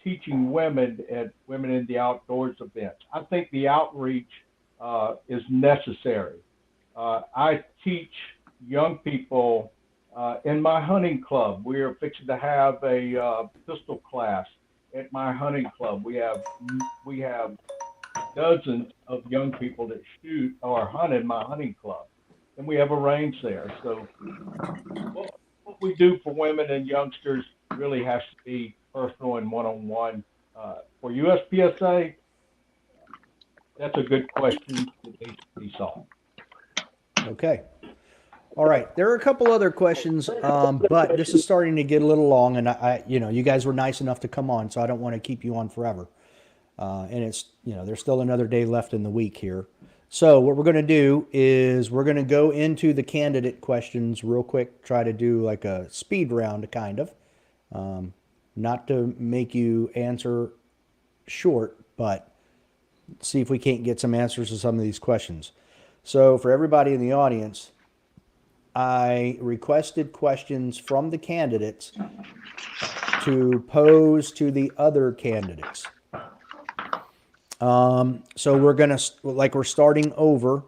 teaching women at Women in the Outdoors events. I think the outreach is necessary. I teach young people in my hunting club. We are fixing to have a pistol class at my hunting club. We have dozens of young people that shoot or hunt in my hunting club, and we have a range there. So what we do for women and youngsters really has to be personal and one-on-one. For USPSA, that's a good question that needs to be solved. Okay. All right. There are a couple other questions, but this is starting to get a little long, and you guys were nice enough to come on, so I don't want to keep you on forever. And it's, there's still another day left in the week here. So what we're going to do is we're going to go into the candidate questions real quick, try to do like a speed round kind of, not to make you answer short, but see if we can't get some answers to some of these questions. So for everybody in the audience, I requested questions from the candidates to pose to the other candidates. So we're starting over.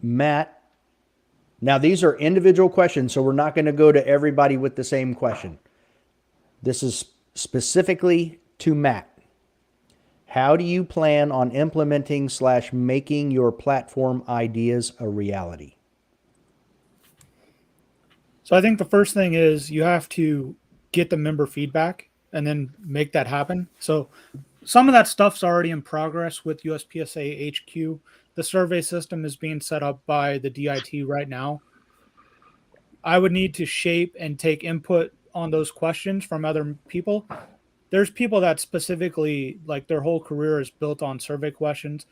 Matt. Now these are individual questions, so we're not going to go to everybody with the same question. This is specifically to Matt. How do you plan on implementing / making your platform ideas a reality? So I think the first thing is you have to get the member feedback and then make that happen. So some of that stuff's already in progress with USPSA HQ. The survey system is being set up by the DIT right now. I would need to shape and take input on those questions from other people. There's people that specifically, like their whole career is built on survey questions.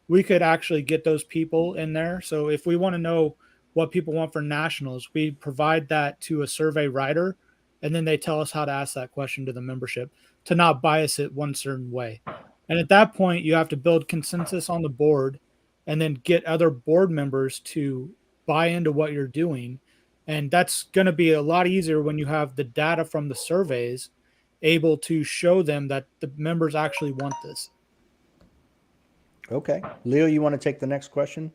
We could actually get those people in there. So if we want to know what people want for nationals, we provide that to a survey writer, and then they tell us how to ask that question to the membership to not bias it one certain way. And at that point, you have to build consensus on the board and then get other board members to buy into what you're doing. And that's going to be a lot easier when you have the data from the surveys able to show them that the members actually want this. Okay. Leo, you want to take the next question?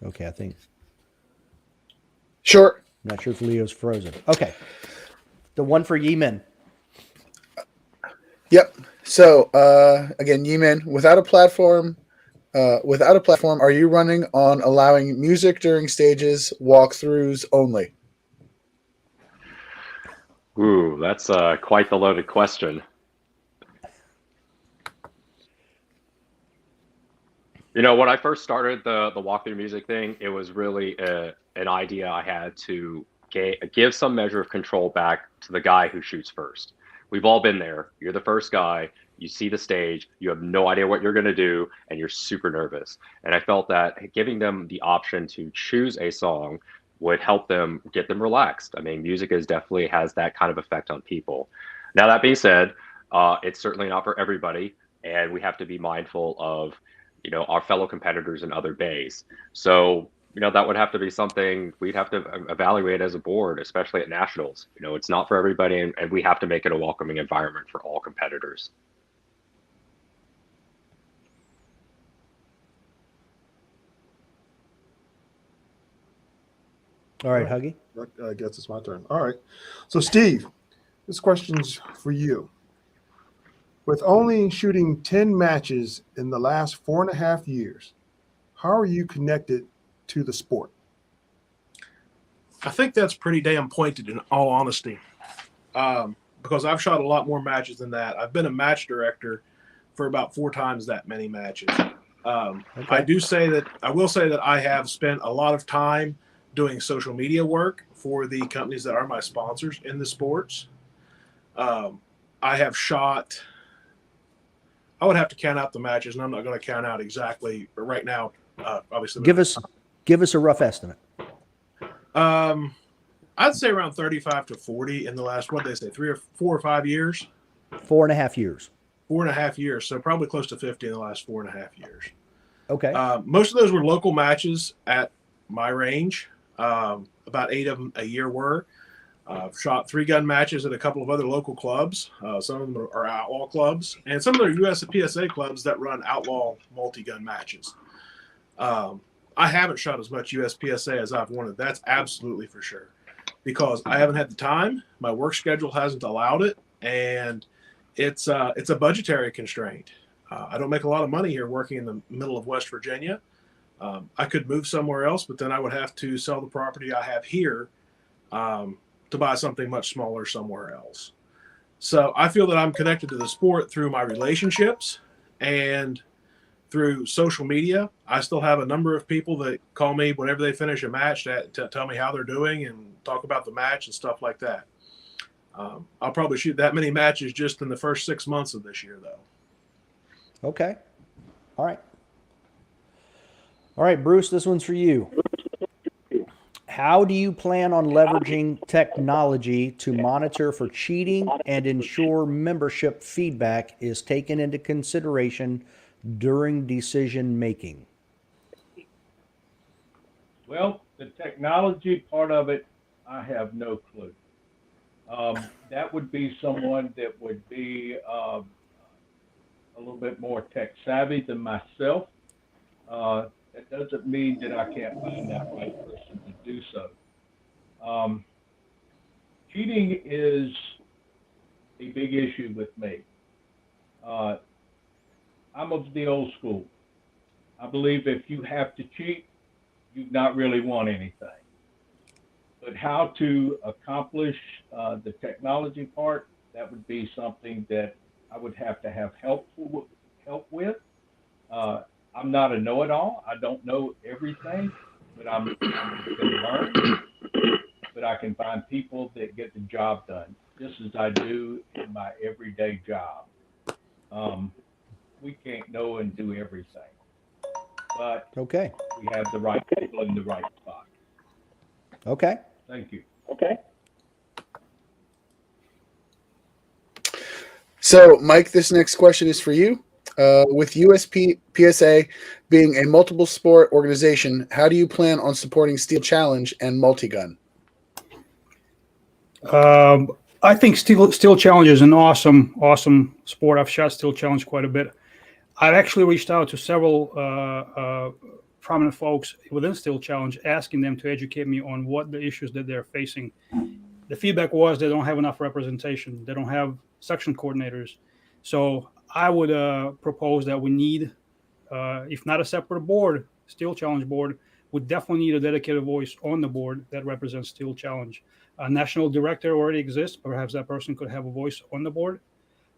Okay, I think. Sure. Not sure if Leo's frozen. Okay. The one for Yemin. Yep. So again, Yemin, without a platform, are you running on allowing music during stages, walkthroughs only? Ooh, that's quite the loaded question. When I first started the walkthrough music thing, it was really an idea I had to give some measure of control back to the guy who shoots first. We've all been there. You're the first guy. You see the stage. You have no idea what you're going to do, and you're super nervous. And I felt that giving them the option to choose a song would help them get them relaxed. I mean, music definitely has that kind of effect on people. Now, that being said, it's certainly not for everybody, and we have to be mindful of our fellow competitors in other bays. So, that would have to be something we'd have to evaluate as a board, especially at nationals. It's not for everybody, and we have to make it a welcoming environment for all competitors. All right, Huggy. I guess it's my turn. All right. So, Steve, this question's for you. With only shooting 10 matches in the last 4.5 years, how are you connected to the sport? I think that's pretty damn pointed, in all honesty, because I've shot a lot more matches than that. I've been a match director for about 4 times that many matches. I will say that I have spent a lot of time doing social media work for the companies that are my sponsors in the sports. I have shot. I would have to count out the matches, and I'm not going to count out exactly right now. Obviously, Give us a rough estimate. I'd say around 35 to 40 in the last, what did they say, 4 or 5 years? 4.5 years. 4.5 years. So probably close to 50 in the last 4.5 years. Okay. Most of those were local matches at my range. About 8 of them a year were. I've shot 3-gun matches at a couple of other local clubs. Some of them are outlaw clubs, and some of them are USPSA clubs that run outlaw multi-gun matches. I haven't shot as much USPSA as I've wanted. That's absolutely for sure, because I haven't had the time. My work schedule hasn't allowed it, and it's a budgetary constraint. I don't make a lot of money here working in the middle of West Virginia. I could move somewhere else, but then I would have to sell the property I have here to buy something much smaller somewhere else. So I feel that I'm connected to the sport through my relationships and through social media. I still have a number of people that call me whenever they finish a match to tell me how they're doing and talk about the match and stuff like that. I'll probably shoot that many matches just in the first 6 months of this year, though. Okay. All right. All right, Bruce, this one's for you. How do you plan on leveraging technology to monitor for cheating and ensure membership feedback is taken into consideration during decision making? Well, the technology part of it, I have no clue. That would be someone that would be a little bit more tech savvy than myself. That doesn't mean that I can't find that right person to do so. Cheating is a big issue with me. I'm of the old school. I believe if you have to cheat, you've not really won anything. But how to accomplish the technology part, that would be something that I would have to have help with. I'm not a know-it-all. I don't know everything, but I'm going to learn. But I can find people that get the job done, just as I do in my everyday job. We can't know and do everything, but Okay. we have the right people in the right spot. Okay. Thank you. So, Mike, this next question is for you. With USPSA being a multiple sport organization, how do you plan on supporting Steel Challenge and Multi-Gun? I think Steel Challenge is an awesome sport. I've shot Steel Challenge quite a bit. I've actually reached out to several prominent folks within Steel Challenge, asking them to educate me on what the issues that they're facing. The feedback was they don't have enough representation. They don't have section coordinators. So I would propose that we need, if not a separate board, Steel Challenge board, would definitely need a dedicated voice on the board that represents Steel Challenge. A national director already exists. Perhaps that person could have a voice on the board.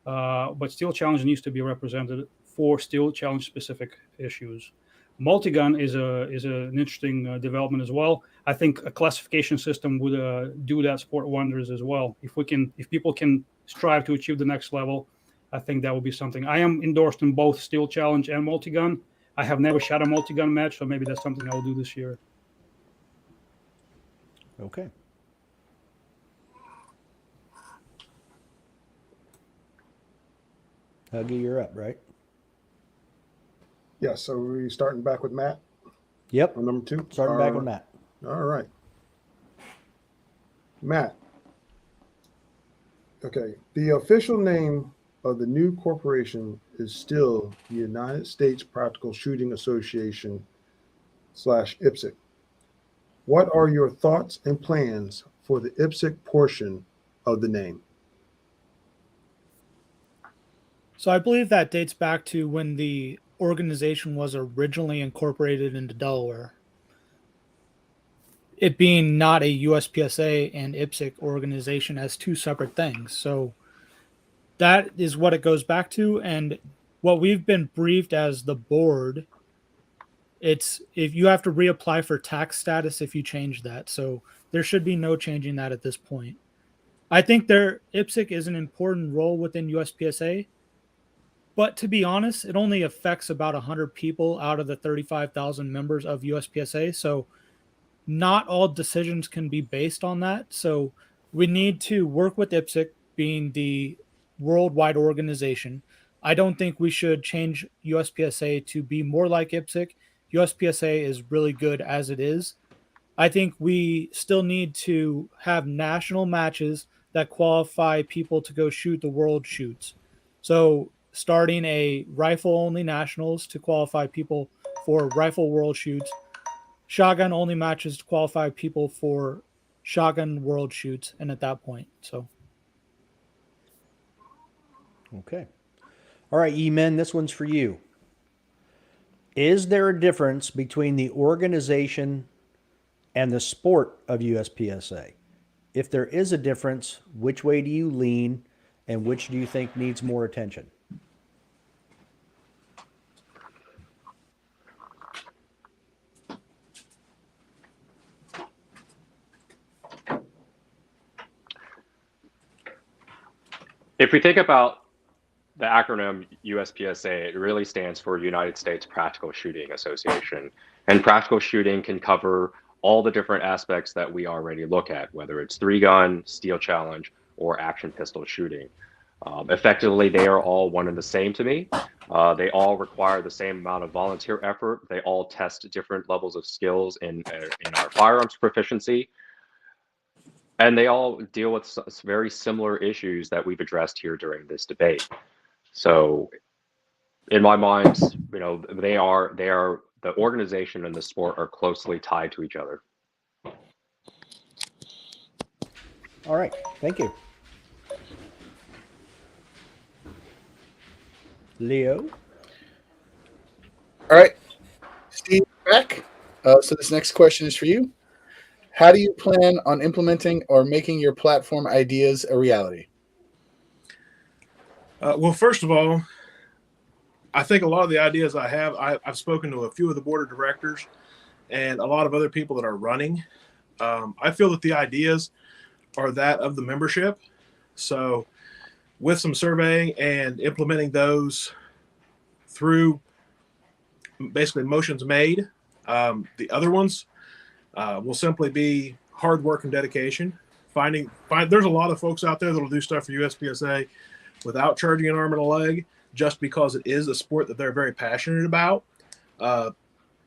But Steel Challenge needs to be represented for Steel Challenge specific issues. Multi-gun is an interesting development as well. I think a classification system would do that sport wonders as well. If people can strive to achieve the next level, I think that would be something. I am endorsed in both Steel Challenge and Multi-gun. I have never shot a Multi-gun match, so maybe that's something I will do this year. Okay. Huggy, you're up, right? Yeah, so we're starting back with Matt Yep. on number 2. Starting back with Matt. All right. Matt. Okay. The official name of the new corporation is still the United States Practical Shooting Association / IPSC. What are your thoughts and plans for the IPSC portion of the name? So I believe that dates back to when the organization was originally incorporated into Delaware. it being not a USPSA and IPSC organization as two separate things. So that is what it goes back to. And what we've been briefed as the board, it's if you have to reapply for tax status if you change that. So there should be no changing that at this point. I think IPSC is an important role within USPSA, but to be honest, it only affects about 100 people out of the 35,000 members of USPSA. So not all decisions can be based on that. So we need to work with IPSC being the worldwide organization. I don't think we should change USPSA to be more like IPSC. USPSA is really good as it is. I think we still need to have national matches that qualify people to go shoot the world shoots. So starting a rifle only nationals to qualify people for rifle world shoots, shotgun only matches to qualify people for shotgun world shoots, and at that point. So Okay. All right, Emin, this one's for you. Is there a difference between the organization and the sport of USPSA? If there is a difference, which way do you lean and which do you think needs more attention? If we think about the acronym USPSA, it really stands for United States Practical Shooting Association. And practical shooting can cover all the different aspects that we already look at, whether it's 3-gun, steel challenge, or action pistol shooting. Effectively, they are all one and the same to me. They all require the same amount of volunteer effort. They all test different levels of skills in our firearms proficiency. And they all deal with very similar issues that we've addressed here during this debate. So in my mind, they are the organization and the sport are closely tied to each other. All right, thank you. Leo? All right, Steve, back. So this next question is for you. How do you plan on implementing or making your platform ideas a reality? Well, first of all, I think a lot of the ideas I have, I've spoken to a few of the board of directors and a lot of other people that are running. I feel that the ideas are that of the membership. So with some surveying and implementing those through basically motions made, the other ones will simply be hard work and dedication. There's a lot of folks out there that will do stuff for USPSA without charging an arm and a leg, just because it is a sport that they're very passionate about,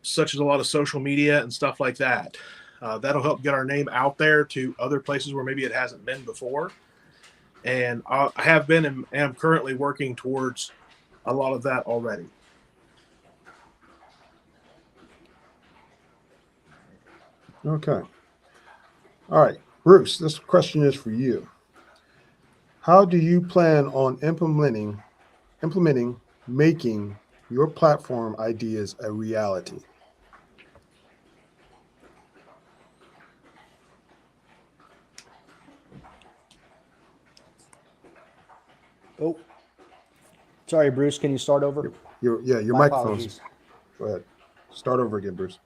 such as a lot of social media and stuff like that. That'll help get our name out there to other places where maybe it hasn't been before. And I have been and am currently working towards a lot of that already. Okay. All right, Bruce, this question is for you. How do you plan on implementing, making your platform ideas a reality? Oh, sorry, Bruce. Can you start over? Your My microphone's. apologies. Go ahead. Start over again, Bruce.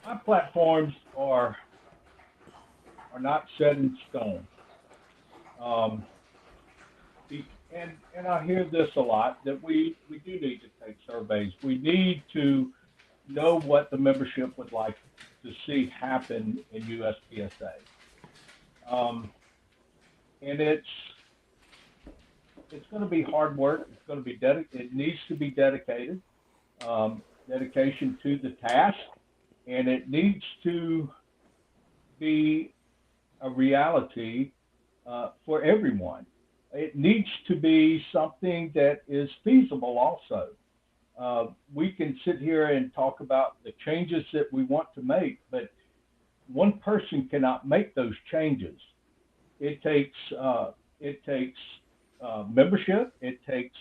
My platforms are not set in stone. And I hear this a lot, that we do need to take surveys. We need to know what the membership would like to see happen in USPSA. And it's going to be hard work. It's going to be it needs to be dedicated, dedication to the task, and it needs to be a reality for everyone. It needs to be something that is feasible also. We can sit here and talk about the changes that we want to make, but one person cannot make those changes. It takes membership, it takes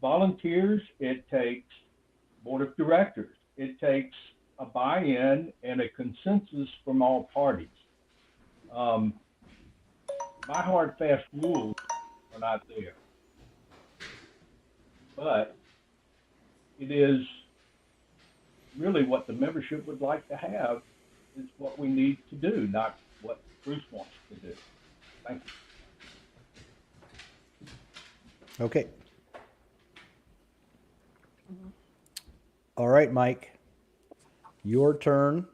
volunteers, it takes board of directors, it takes a buy-in and a consensus from all parties. My hard, fast rules are not there. But it is really what the membership would like to have is what we need to do, not what Bruce wants to do. Thank you. Okay. All right, Mike. Your turn.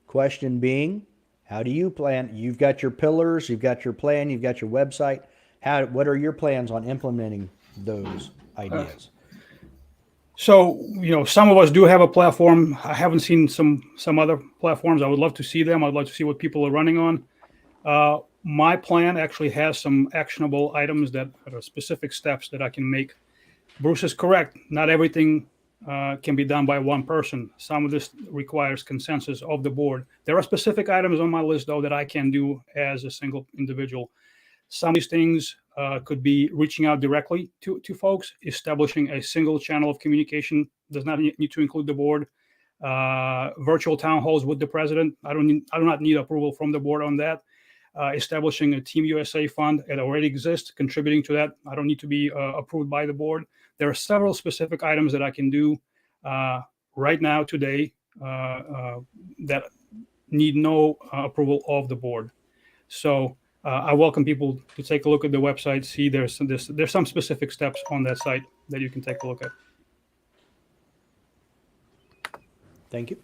Question being, how do you plan? You've got your pillars, you've got your plan, you've got your website. What are your plans on implementing those ideas? So, some of us do have a platform. I haven't seen some other platforms. I would love to see them. I'd love to see what people are running on. My plan actually has some actionable items that are specific steps that I can make. Bruce is correct. Not everything can be done by one person. Some of this requires consensus of the board. There are specific items on my list, though, that I can do as a single individual. Some of these things could be reaching out directly to folks, establishing a single channel of communication. Does not need to include the board. Virtual town halls with the president. I do not need approval from the board on that. Establishing a Team USA fund. It already exists. Contributing to that, I don't need to be approved by the board. There are several specific items that I can do right now, today, that need no approval of the board. So I welcome people to take a look at the website, see there's some specific steps on that site that you can take a look at. Thank you.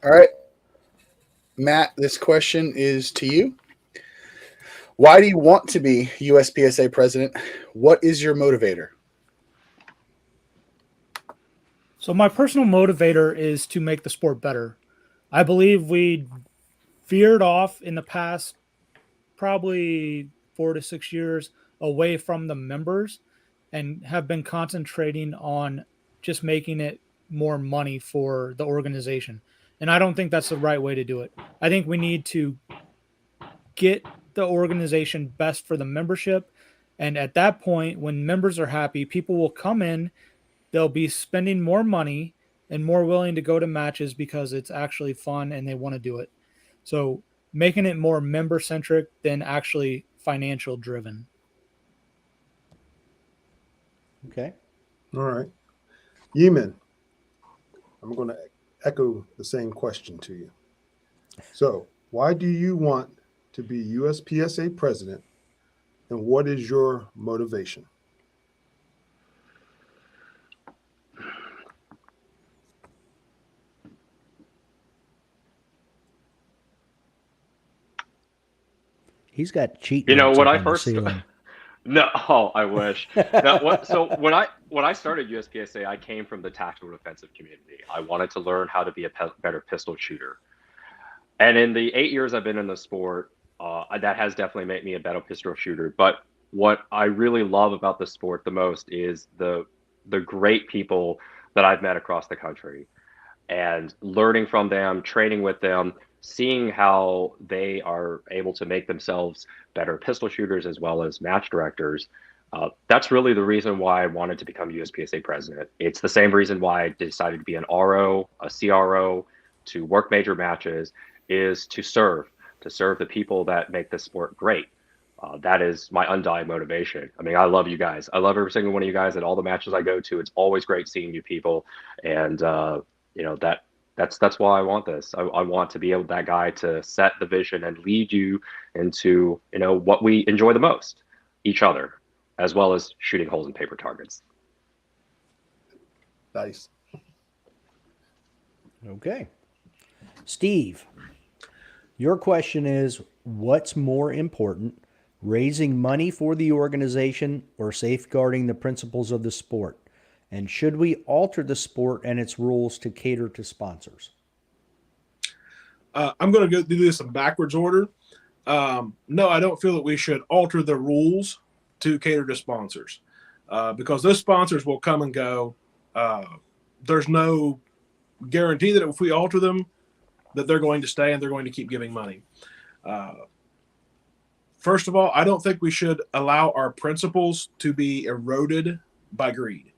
All right. Matt, this question is to you. Why do you want to be USPSA president? What is your motivator? So my personal motivator is to make the sport better. I believe we veered off in the past probably 4 to 6 years away from the members and have been concentrating on just making it more money for the organization. And I don't think that's the right way to do it. I think we need to get the organization best for the membership. And at that point, when members are happy, people will come in, they'll be spending more money and more willing to go to matches because it's actually fun and they want to do it. So making it more member centric than actually financial driven. Okay. All right. Yeeman, I'm going to echo the same question to you. So, why do you want to be USPSA president, and what is your motivation? He's got cheat. You know, notes when up I on the first ceiling. No, I wish. So when I started USPSA, I came from the tactical defensive community. I wanted to learn how to be a better pistol shooter. And in the 8 years I've been in the sport, that has definitely made me a better pistol shooter. But what I really love about the sport the most is the great people that I've met across the country, and learning from them, training with them, seeing how they are able to make themselves better pistol shooters as well as match directors. That's really the reason why I wanted to become USPSA president. It's the same reason why I decided to be an RO, a CRO, to work major matches, is to serve the people that make this sport great. That is my undying motivation. I mean, I love you guys. I love every single one of you guys at all the matches I go to. It's always great seeing you people. And, that's why I want this. I want to be able, that guy, to set the vision and lead you into, what we enjoy the most, each other, as well as shooting holes in paper targets. Nice. Okay. Steve, your question is, what's more important, raising money for the organization or safeguarding the principles of the sport? And should we alter the sport and its rules to cater to sponsors? I'm going to go do this in backwards order. No, I don't feel that we should alter the rules to cater to sponsors, because those sponsors will come and go. There's no guarantee that if we alter them, that they're going to stay and they're going to keep giving money. First of all, I don't think we should allow our principles to be eroded by greed.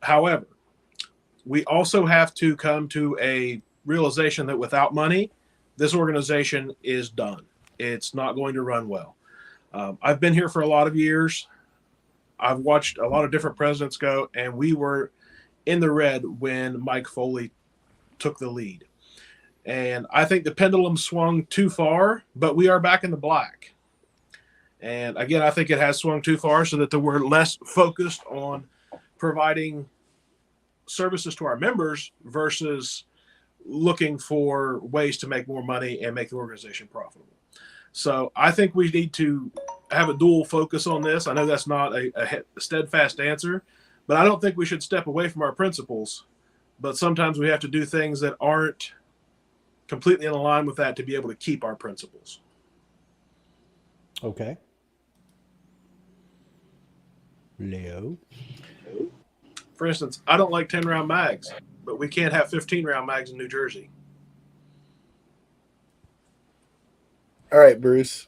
However, we also have to come to a realization that without money, this organization is done. It's not going to run well. I've been here for a lot of years. I've watched a lot of different presidents go, and we were in the red when Mike Foley took the lead. And I think the pendulum swung too far, but we are back in the black. And again, I think it has swung too far so that we're less focused on providing services to our members versus looking for ways to make more money and make the organization profitable. So I think we need to have a dual focus on this. I know that's not a steadfast answer, but I don't think we should step away from our principles. But sometimes we have to do things that aren't completely in line with that to be able to keep our principles. Okay. Leo. For instance, I don't like 10-round mags, but we can't have 15-round mags in New Jersey. All right, Bruce.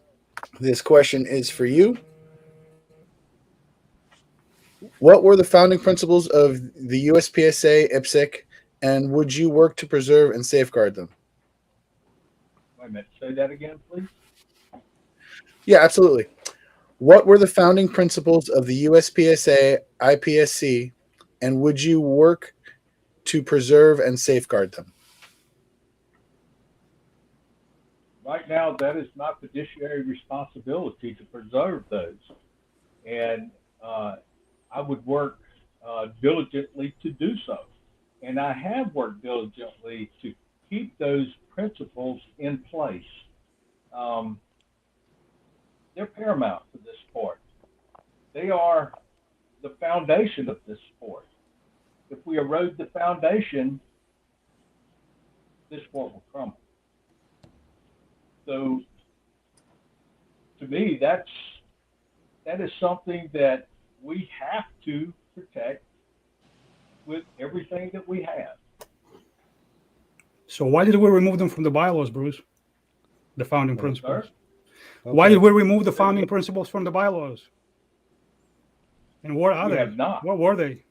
This question is for you. What were the founding principles of the USPSA IPSC, and would you work to preserve and safeguard them? Wait a minute, say that again, please. Yeah, absolutely. What were the founding principles of the USPSA IPSC, and would you work to preserve and safeguard them? Right now, that is my fiduciary responsibility to preserve those. And I would work diligently to do so. And I have worked diligently to keep those principles in place. They're paramount to this sport. They are the foundation of this sport. If we erode the foundation, this sport will crumble. So, to me, that is something that we have to protect with everything that we have. So why did we remove them from the bylaws, Bruce? The founding principles. Sir? Why did we remove the founding principles from the bylaws? And what are We they? have not. What were they?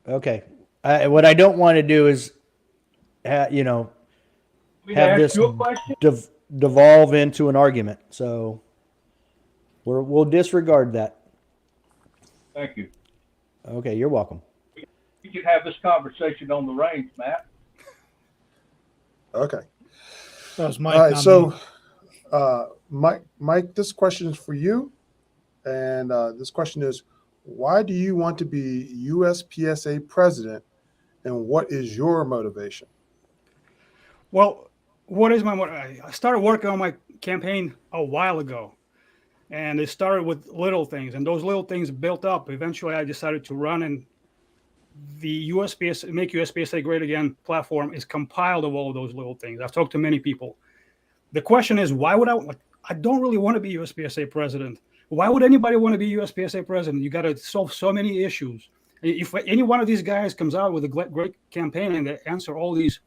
Okay. What I don't want to do is, We have ask this you a question. devolve into an argument. So we'll disregard that. Thank you. Okay, you're welcome. We can have this conversation on the range, Matt. Okay. That was Mike. All right. not So, me. Mike, this question is for you. And this question is, why do you want to be USPSA president, and what is your motivation? Well, what is my motivation? I started working on my campaign a while ago, and it started with little things, and those little things built up. Eventually, I decided to run, and the USPSA Make USPSA Great Again platform is compiled of all of those little things. I've talked to many people. The question is, why would I don't really want to be USPSA president. Why would anybody want to be USPSA president? You got to solve so many issues. If any one of these guys comes out with a great campaign and they answer all these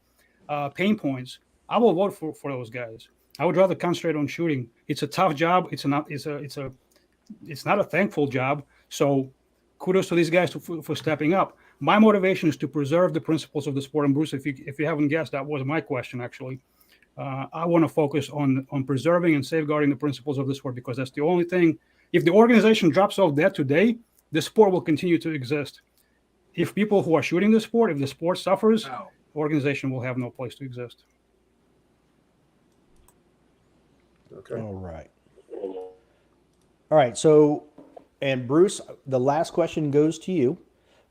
pain points, I will vote for those guys. I would rather concentrate on shooting. It's a tough job. It's not a thankful job. So kudos to these guys for stepping up. My motivation is to preserve the principles of the sport. And Bruce, if you haven't guessed, that was my question actually. I want to focus on preserving and safeguarding the principles of the sport, because that's the only thing. If the organization drops off dead today, the sport will continue to exist. If people who are shooting the sport, if the sport suffers, the organization will have no place to exist. Okay. All right. All right. So, and Bruce, the last question goes to you,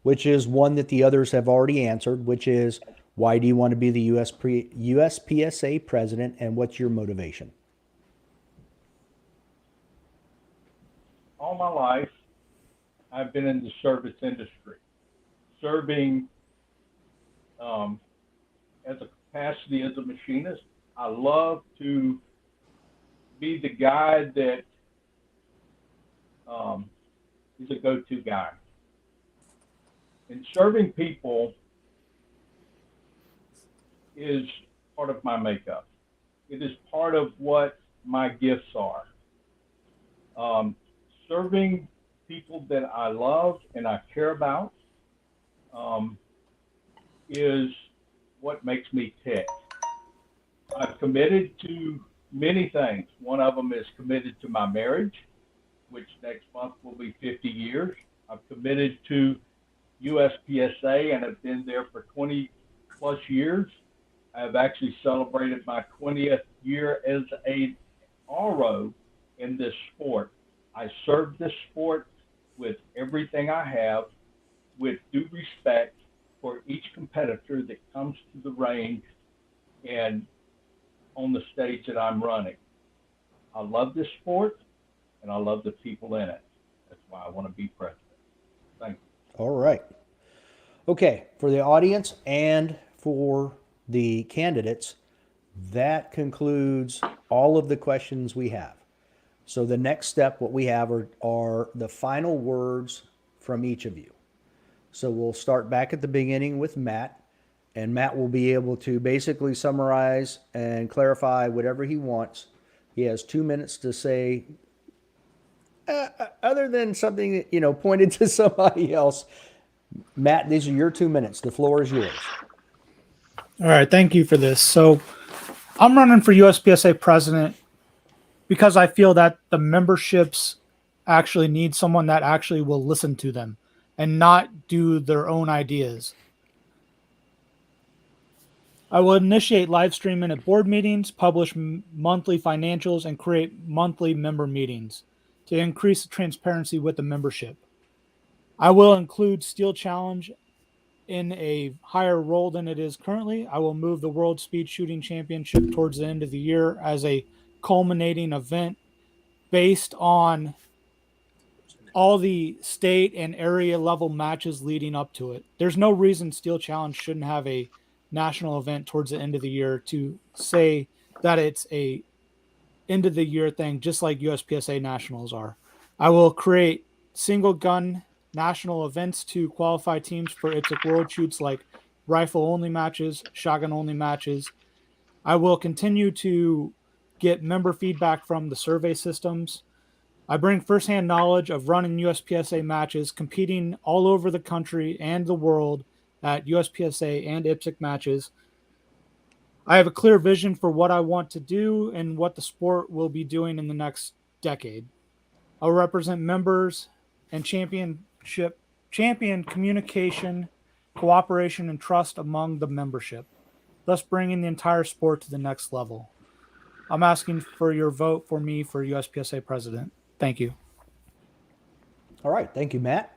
which is one that the others have already answered, which is, why do you want to be the USPSA president, and what's your motivation? All my life, I've been in the service industry, serving as a capacity as a machinist. I love to be the guy that is a go-to guy. And serving people is part of my makeup. It is part of what my gifts are. Serving people that I love and I care about is what makes me tick. I've committed to many things. One of them is committed to my marriage, which next month will be 50 years. I've committed to USPSA and have been there for 20 plus years. I've actually celebrated my 20th year as a RO in this sport. I serve this sport with everything I have, with due respect for each competitor that comes to the range and on the stage that I'm running. I love this sport and I love the people in it. That's why I want to be president. Thank you. All right. Okay, for the audience and for the candidates, that concludes all of the questions we have. So the next step, what we have are the final words from each of you. So we'll start back at the beginning with Matt, and Matt will be able to basically summarize and clarify whatever he wants. He has 2 minutes to say, other than something, pointed to somebody else. Matt, these are your 2 minutes. The floor is yours. All right, thank you for this. So I'm running for USPSA president because I feel that the memberships actually need someone that actually will listen to them and not do their own ideas. I will initiate live streaming at board meetings, publish monthly financials, and create monthly member meetings to increase the transparency with the membership. I will include Steel Challenge in a higher role than it is currently. I will move the World Speed Shooting Championship towards the end of the year as a culminating event based on all the state and area level matches leading up to it. There's no reason Steel Challenge shouldn't have a national event towards the end of the year to say that it's a end of the year thing, just like USPSA nationals are. I will create single gun national events to qualify teams for IPSC World Shoots, like rifle only matches, shotgun only matches. I will continue to get member feedback from the survey systems. I bring firsthand knowledge of running USPSA matches, competing all over the country and the world at USPSA and IPSC matches. I have a clear vision for what I want to do and what the sport will be doing in the next decade. I'll represent members and champion communication, cooperation, and trust among the membership, thus bringing the entire sport to the next level. I'm asking for your vote for me for USPSA president. Thank you. All right. Thank you, Matt.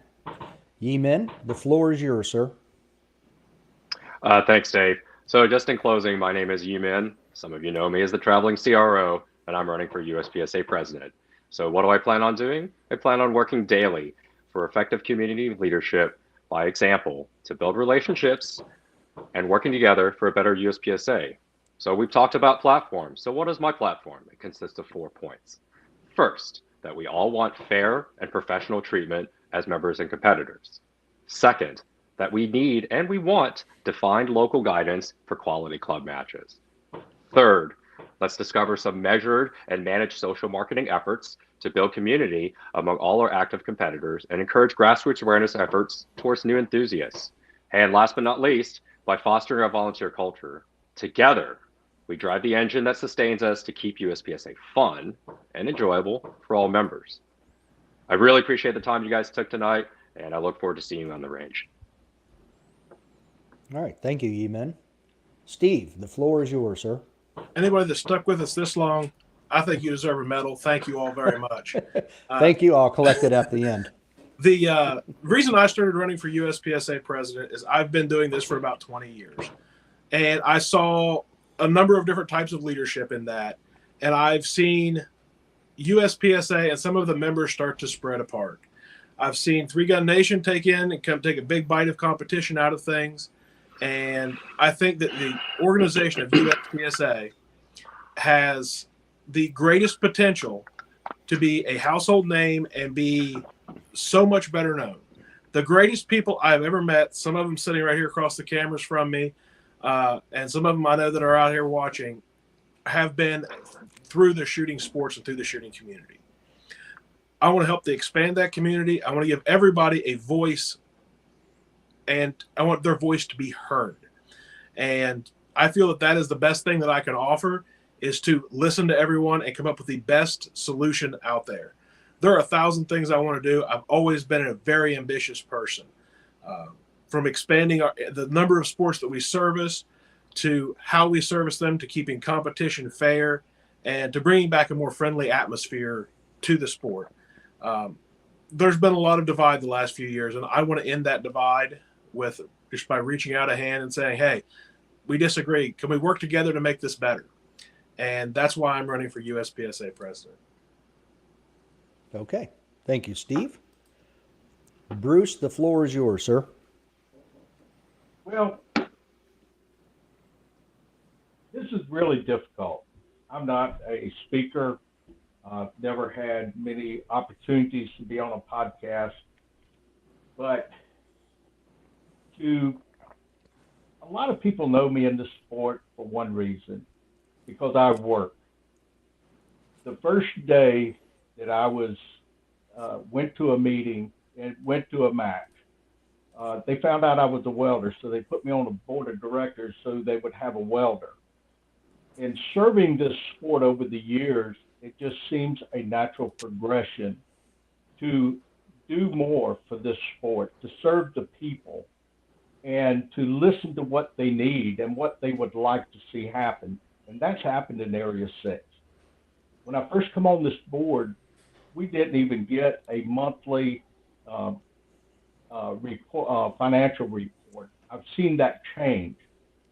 Yi-Min, the floor is yours, sir. Thanks, Dave. So just in closing, my name is Yi-Min. Some of you know me as the traveling CRO, and I'm running for USPSA president. So what do I plan on doing? I plan on working daily for effective community leadership by example to build relationships and working together for a better USPSA. So we've talked about platforms. So what is my platform? It consists of 4 points. First, that we all want fair and professional treatment as members and competitors. Second, that we need and we want defined local guidance for quality club matches. Third, let's discover some measured and managed social marketing efforts to build community among all our active competitors and encourage grassroots awareness efforts towards new enthusiasts. And last but not least, by fostering a volunteer culture, together, we drive the engine that sustains us to keep USPSA fun and enjoyable for all members. I really appreciate the time you guys took tonight, and I look forward to seeing you on the range. All right. Thank you, Yi-Min. Steve, the floor is yours, sir. Anybody that stuck with us this long, I think you deserve a medal. Thank you all very much. Thank you. I'll collect it at the end. The reason I started running for USPSA president is I've been doing this for about 20 years. And I saw a number of different types of leadership in that. And I've seen USPSA and some of the members start to spread apart. I've seen Three Gun Nation take a big bite of competition out of things. And I think that the organization of USPSA has the greatest potential to be a household name and be so much better known. The greatest people I've ever met, some of them sitting right here across the cameras from me, and some of them I know that are out here watching, have been through the shooting sports and through the shooting community. I want to help to expand that community. I want to give everybody a voice and I want their voice to be heard. And I feel that that is the best thing that I can offer, is to listen to everyone and come up with the best solution out there. There are 1,000 things I want to do. I've always been a very ambitious person, from expanding the number of sports that we service, to how we service them, to keeping competition fair, and to bringing back a more friendly atmosphere to the sport. There's been a lot of divide the last few years, and I want to end that divide with just by reaching out a hand and saying, hey, we disagree. Can we work together to make this better? And that's why I'm running for USPSA president. Okay. Thank you, Steve. Bruce, the floor is yours, sir. Well, this is really difficult. I'm not a speaker. I've never had many opportunities to be on a podcast, but a lot of people know me in the sport for one reason, because I work. The first day that I went to a meeting and went to a match, they found out I was a welder, so they put me on the board of directors so they would have a welder. In serving this sport over the years, it just seems a natural progression to do more for this sport, to serve the people, and to listen to what they need and what they would like to see happen. And that's happened in Area 6. When I first come on this board, we didn't even get a monthly financial report. I've seen that change.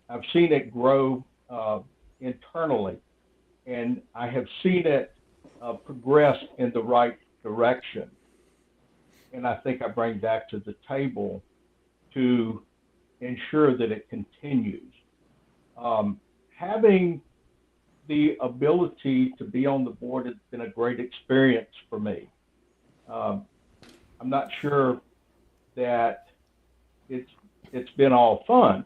I've seen it grow internally, and I have seen it progress in the right direction. And I think I bring that to the table to ensure that it continues. Having the ability to be on the board has been a great experience for me. I'm not sure that it's been all fun,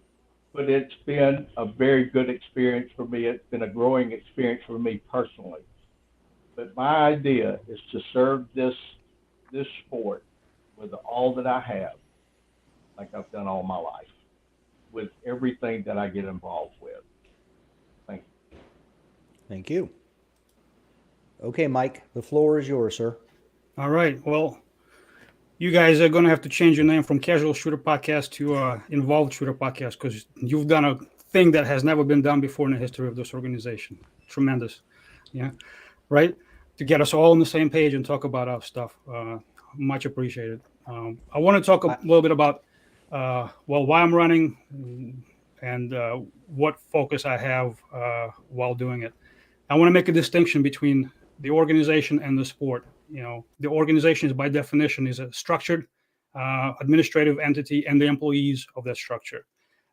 but it's been a very good experience for me. It's been a growing experience for me personally. But my idea is to serve this sport with all that I have, like I've done all my life, with everything that I get involved with. Thank you. Thank you. Okay, Mike, the floor is yours, sir. All right. Well, you guys are going to have to change your name from Casual Shooter Podcast to Involved Shooter Podcast, because you've done a thing that has never been done before in the history of this organization. Tremendous. Yeah. Right? To get us all on the same page and talk about our stuff. Much appreciated. I want to talk a little bit about, why I'm running and what focus I have while doing it. I want to make a distinction between the organization and the sport. You know, the organization is by definition is a structured administrative entity and the employees of that structure.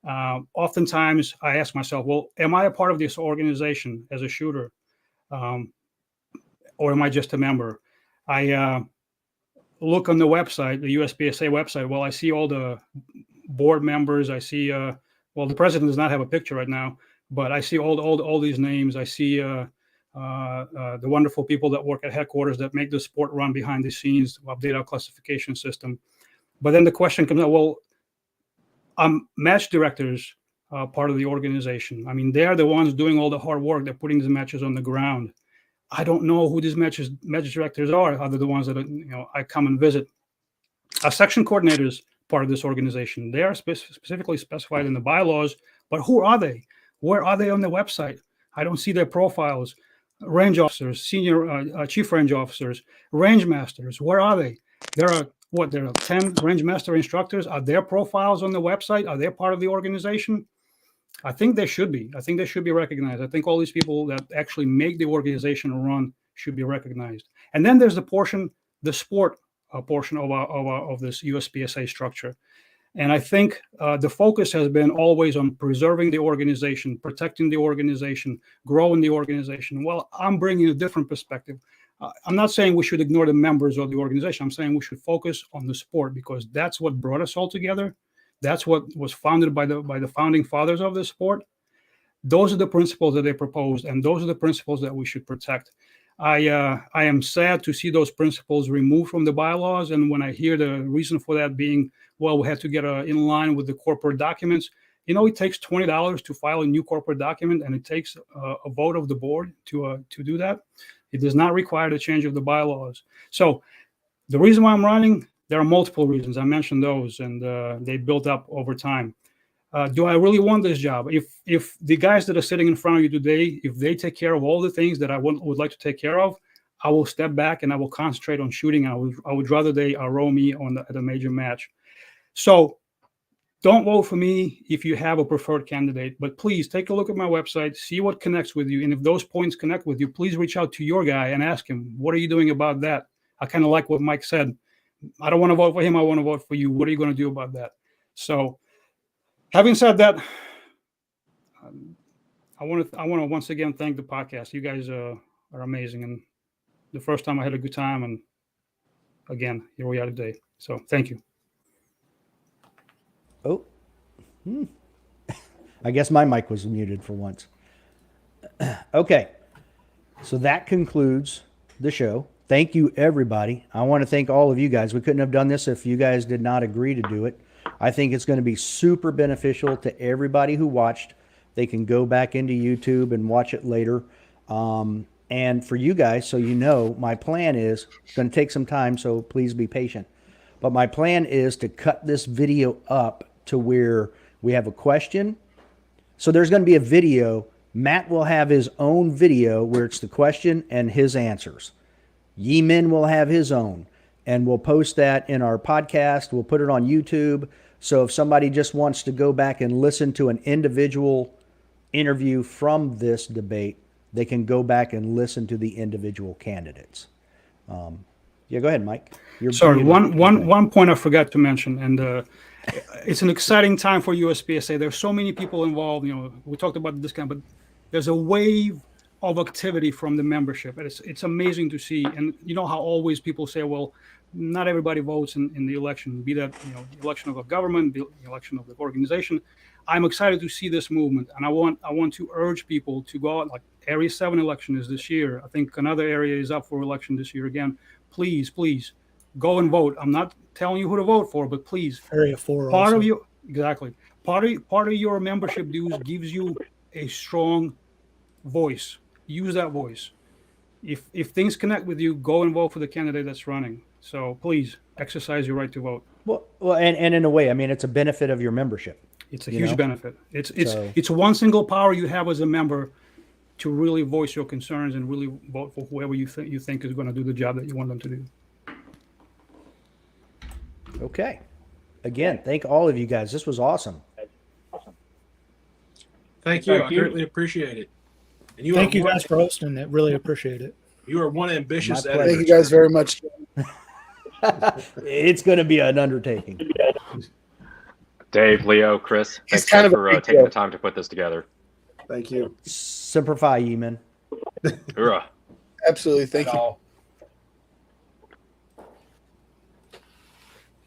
Oftentimes I ask myself, well, am I a part of this organization as a shooter? Or am I just a member? I look on the website, the USPSA website. Well, I see all the board members. I see, the president does not have a picture right now, but I see all these names. I see the wonderful people that work at headquarters that make the sport run behind the scenes, update our classification system. But then the question comes up, well, match directors part of the organization. I mean, they're the ones doing all the hard work. They're putting these matches on the ground. I don't know who these match directors are, other than the ones that I come and visit. Our section coordinators, part of this organization, they are specifically specified in the bylaws, but who are they? Where are they on the website? I don't see their profiles. Range officers, senior chief range officers, range masters, where are they? There are 10 range master instructors. Are their profiles on the website? Are they part of the organization? I think they should be. I think they should be recognized. I think all these people that actually make the organization run should be recognized. And then there's the sport portion of this USPSA structure. And I think the focus has been always on preserving the organization, protecting the organization, growing the organization. Well, I'm bringing a different perspective. I'm not saying we should ignore the members of the organization. I'm saying we should focus on the sport, because that's what brought us all together. That's what was founded by the founding fathers of the sport. Those are the principles that they proposed, and those are the principles that we should protect. I am sad to see those principles removed from the bylaws. And when I hear the reason for that being, well, we had to get in line with the corporate documents. It takes $20 to file a new corporate document, and it takes a vote of the board to do that. It does not require the change of the bylaws. So the reason why I'm running, there are multiple reasons. I mentioned those, and they built up over time. Do I really want this job? If the guys that are sitting in front of you today, if they take care of all the things that I would like to take care of, I will step back and I will concentrate on shooting. I would rather they row me at a major match. So don't vote for me if you have a preferred candidate, but please take a look at my website, see what connects with you. And if those points connect with you, please reach out to your guy and ask him, what are you doing about that? I kind of like what Mike said. I don't want to vote for him. I want to vote for you. What are you going to do about that? So having said that, I want to once again thank the podcast. You guys are amazing. And the first time I had a good time, and again, here we are today. So thank you. Oh, I guess my mic was muted for once. Okay, so that concludes the show. Thank you, everybody. I want to thank all of you guys. We couldn't have done this if you guys did not agree to do it. I think it's going to be super beneficial to everybody who watched. They can go back into YouTube and watch it later. And for you guys, so you know, my plan is it's going to take some time, so please be patient. But my plan is to cut this video up to where we have a question. So there's going to be a video. Matt will have his own video where it's the question and his answers. Yi-Min will have his own. And we'll post that in our podcast. We'll put it on YouTube. So if somebody just wants to go back and listen to an individual interview from this debate, they can go back and listen to the individual candidates. Yeah, go ahead, Mike. Sorry, one point I forgot to mention, and it's an exciting time for USPSA. There's so many people involved. We talked about the discount, but there's a wave of activity from the membership. It's amazing to see. And you know how always people say, well, not everybody votes in the election, be that the election of a government, the election of the organization. I'm excited to see this movement, and I want to urge people to go out. Like Area 7 election is this year. I think another area is up for election this year again. Please go and vote. I'm not telling you who to vote for, but please. Area 4. Part also. of you, exactly. Part of your membership dues gives you a strong voice. Use that voice. If things connect with you, go and vote for the candidate that's running. So please exercise your right to vote. Well, and in a way, I mean, it's a benefit of your membership. It's a huge benefit. It's one single power you have as a member to really voice your concerns and really vote for whoever you think is going to do the job that you want them to do. Okay. Again, thank all of you guys. This was awesome. Thank you. Thank I you. greatly appreciate it. And Thank you guys for hosting it. Really appreciate it. You are one ambitious My editor. pleasure. Thank you guys very much. It's going to be an undertaking. Dave, Leo, Chris, He's thanks kind of a for big taking deal. the time to put this together. Thank you. Simplify, Yi-Min. Hoorah. Absolutely. Thank you.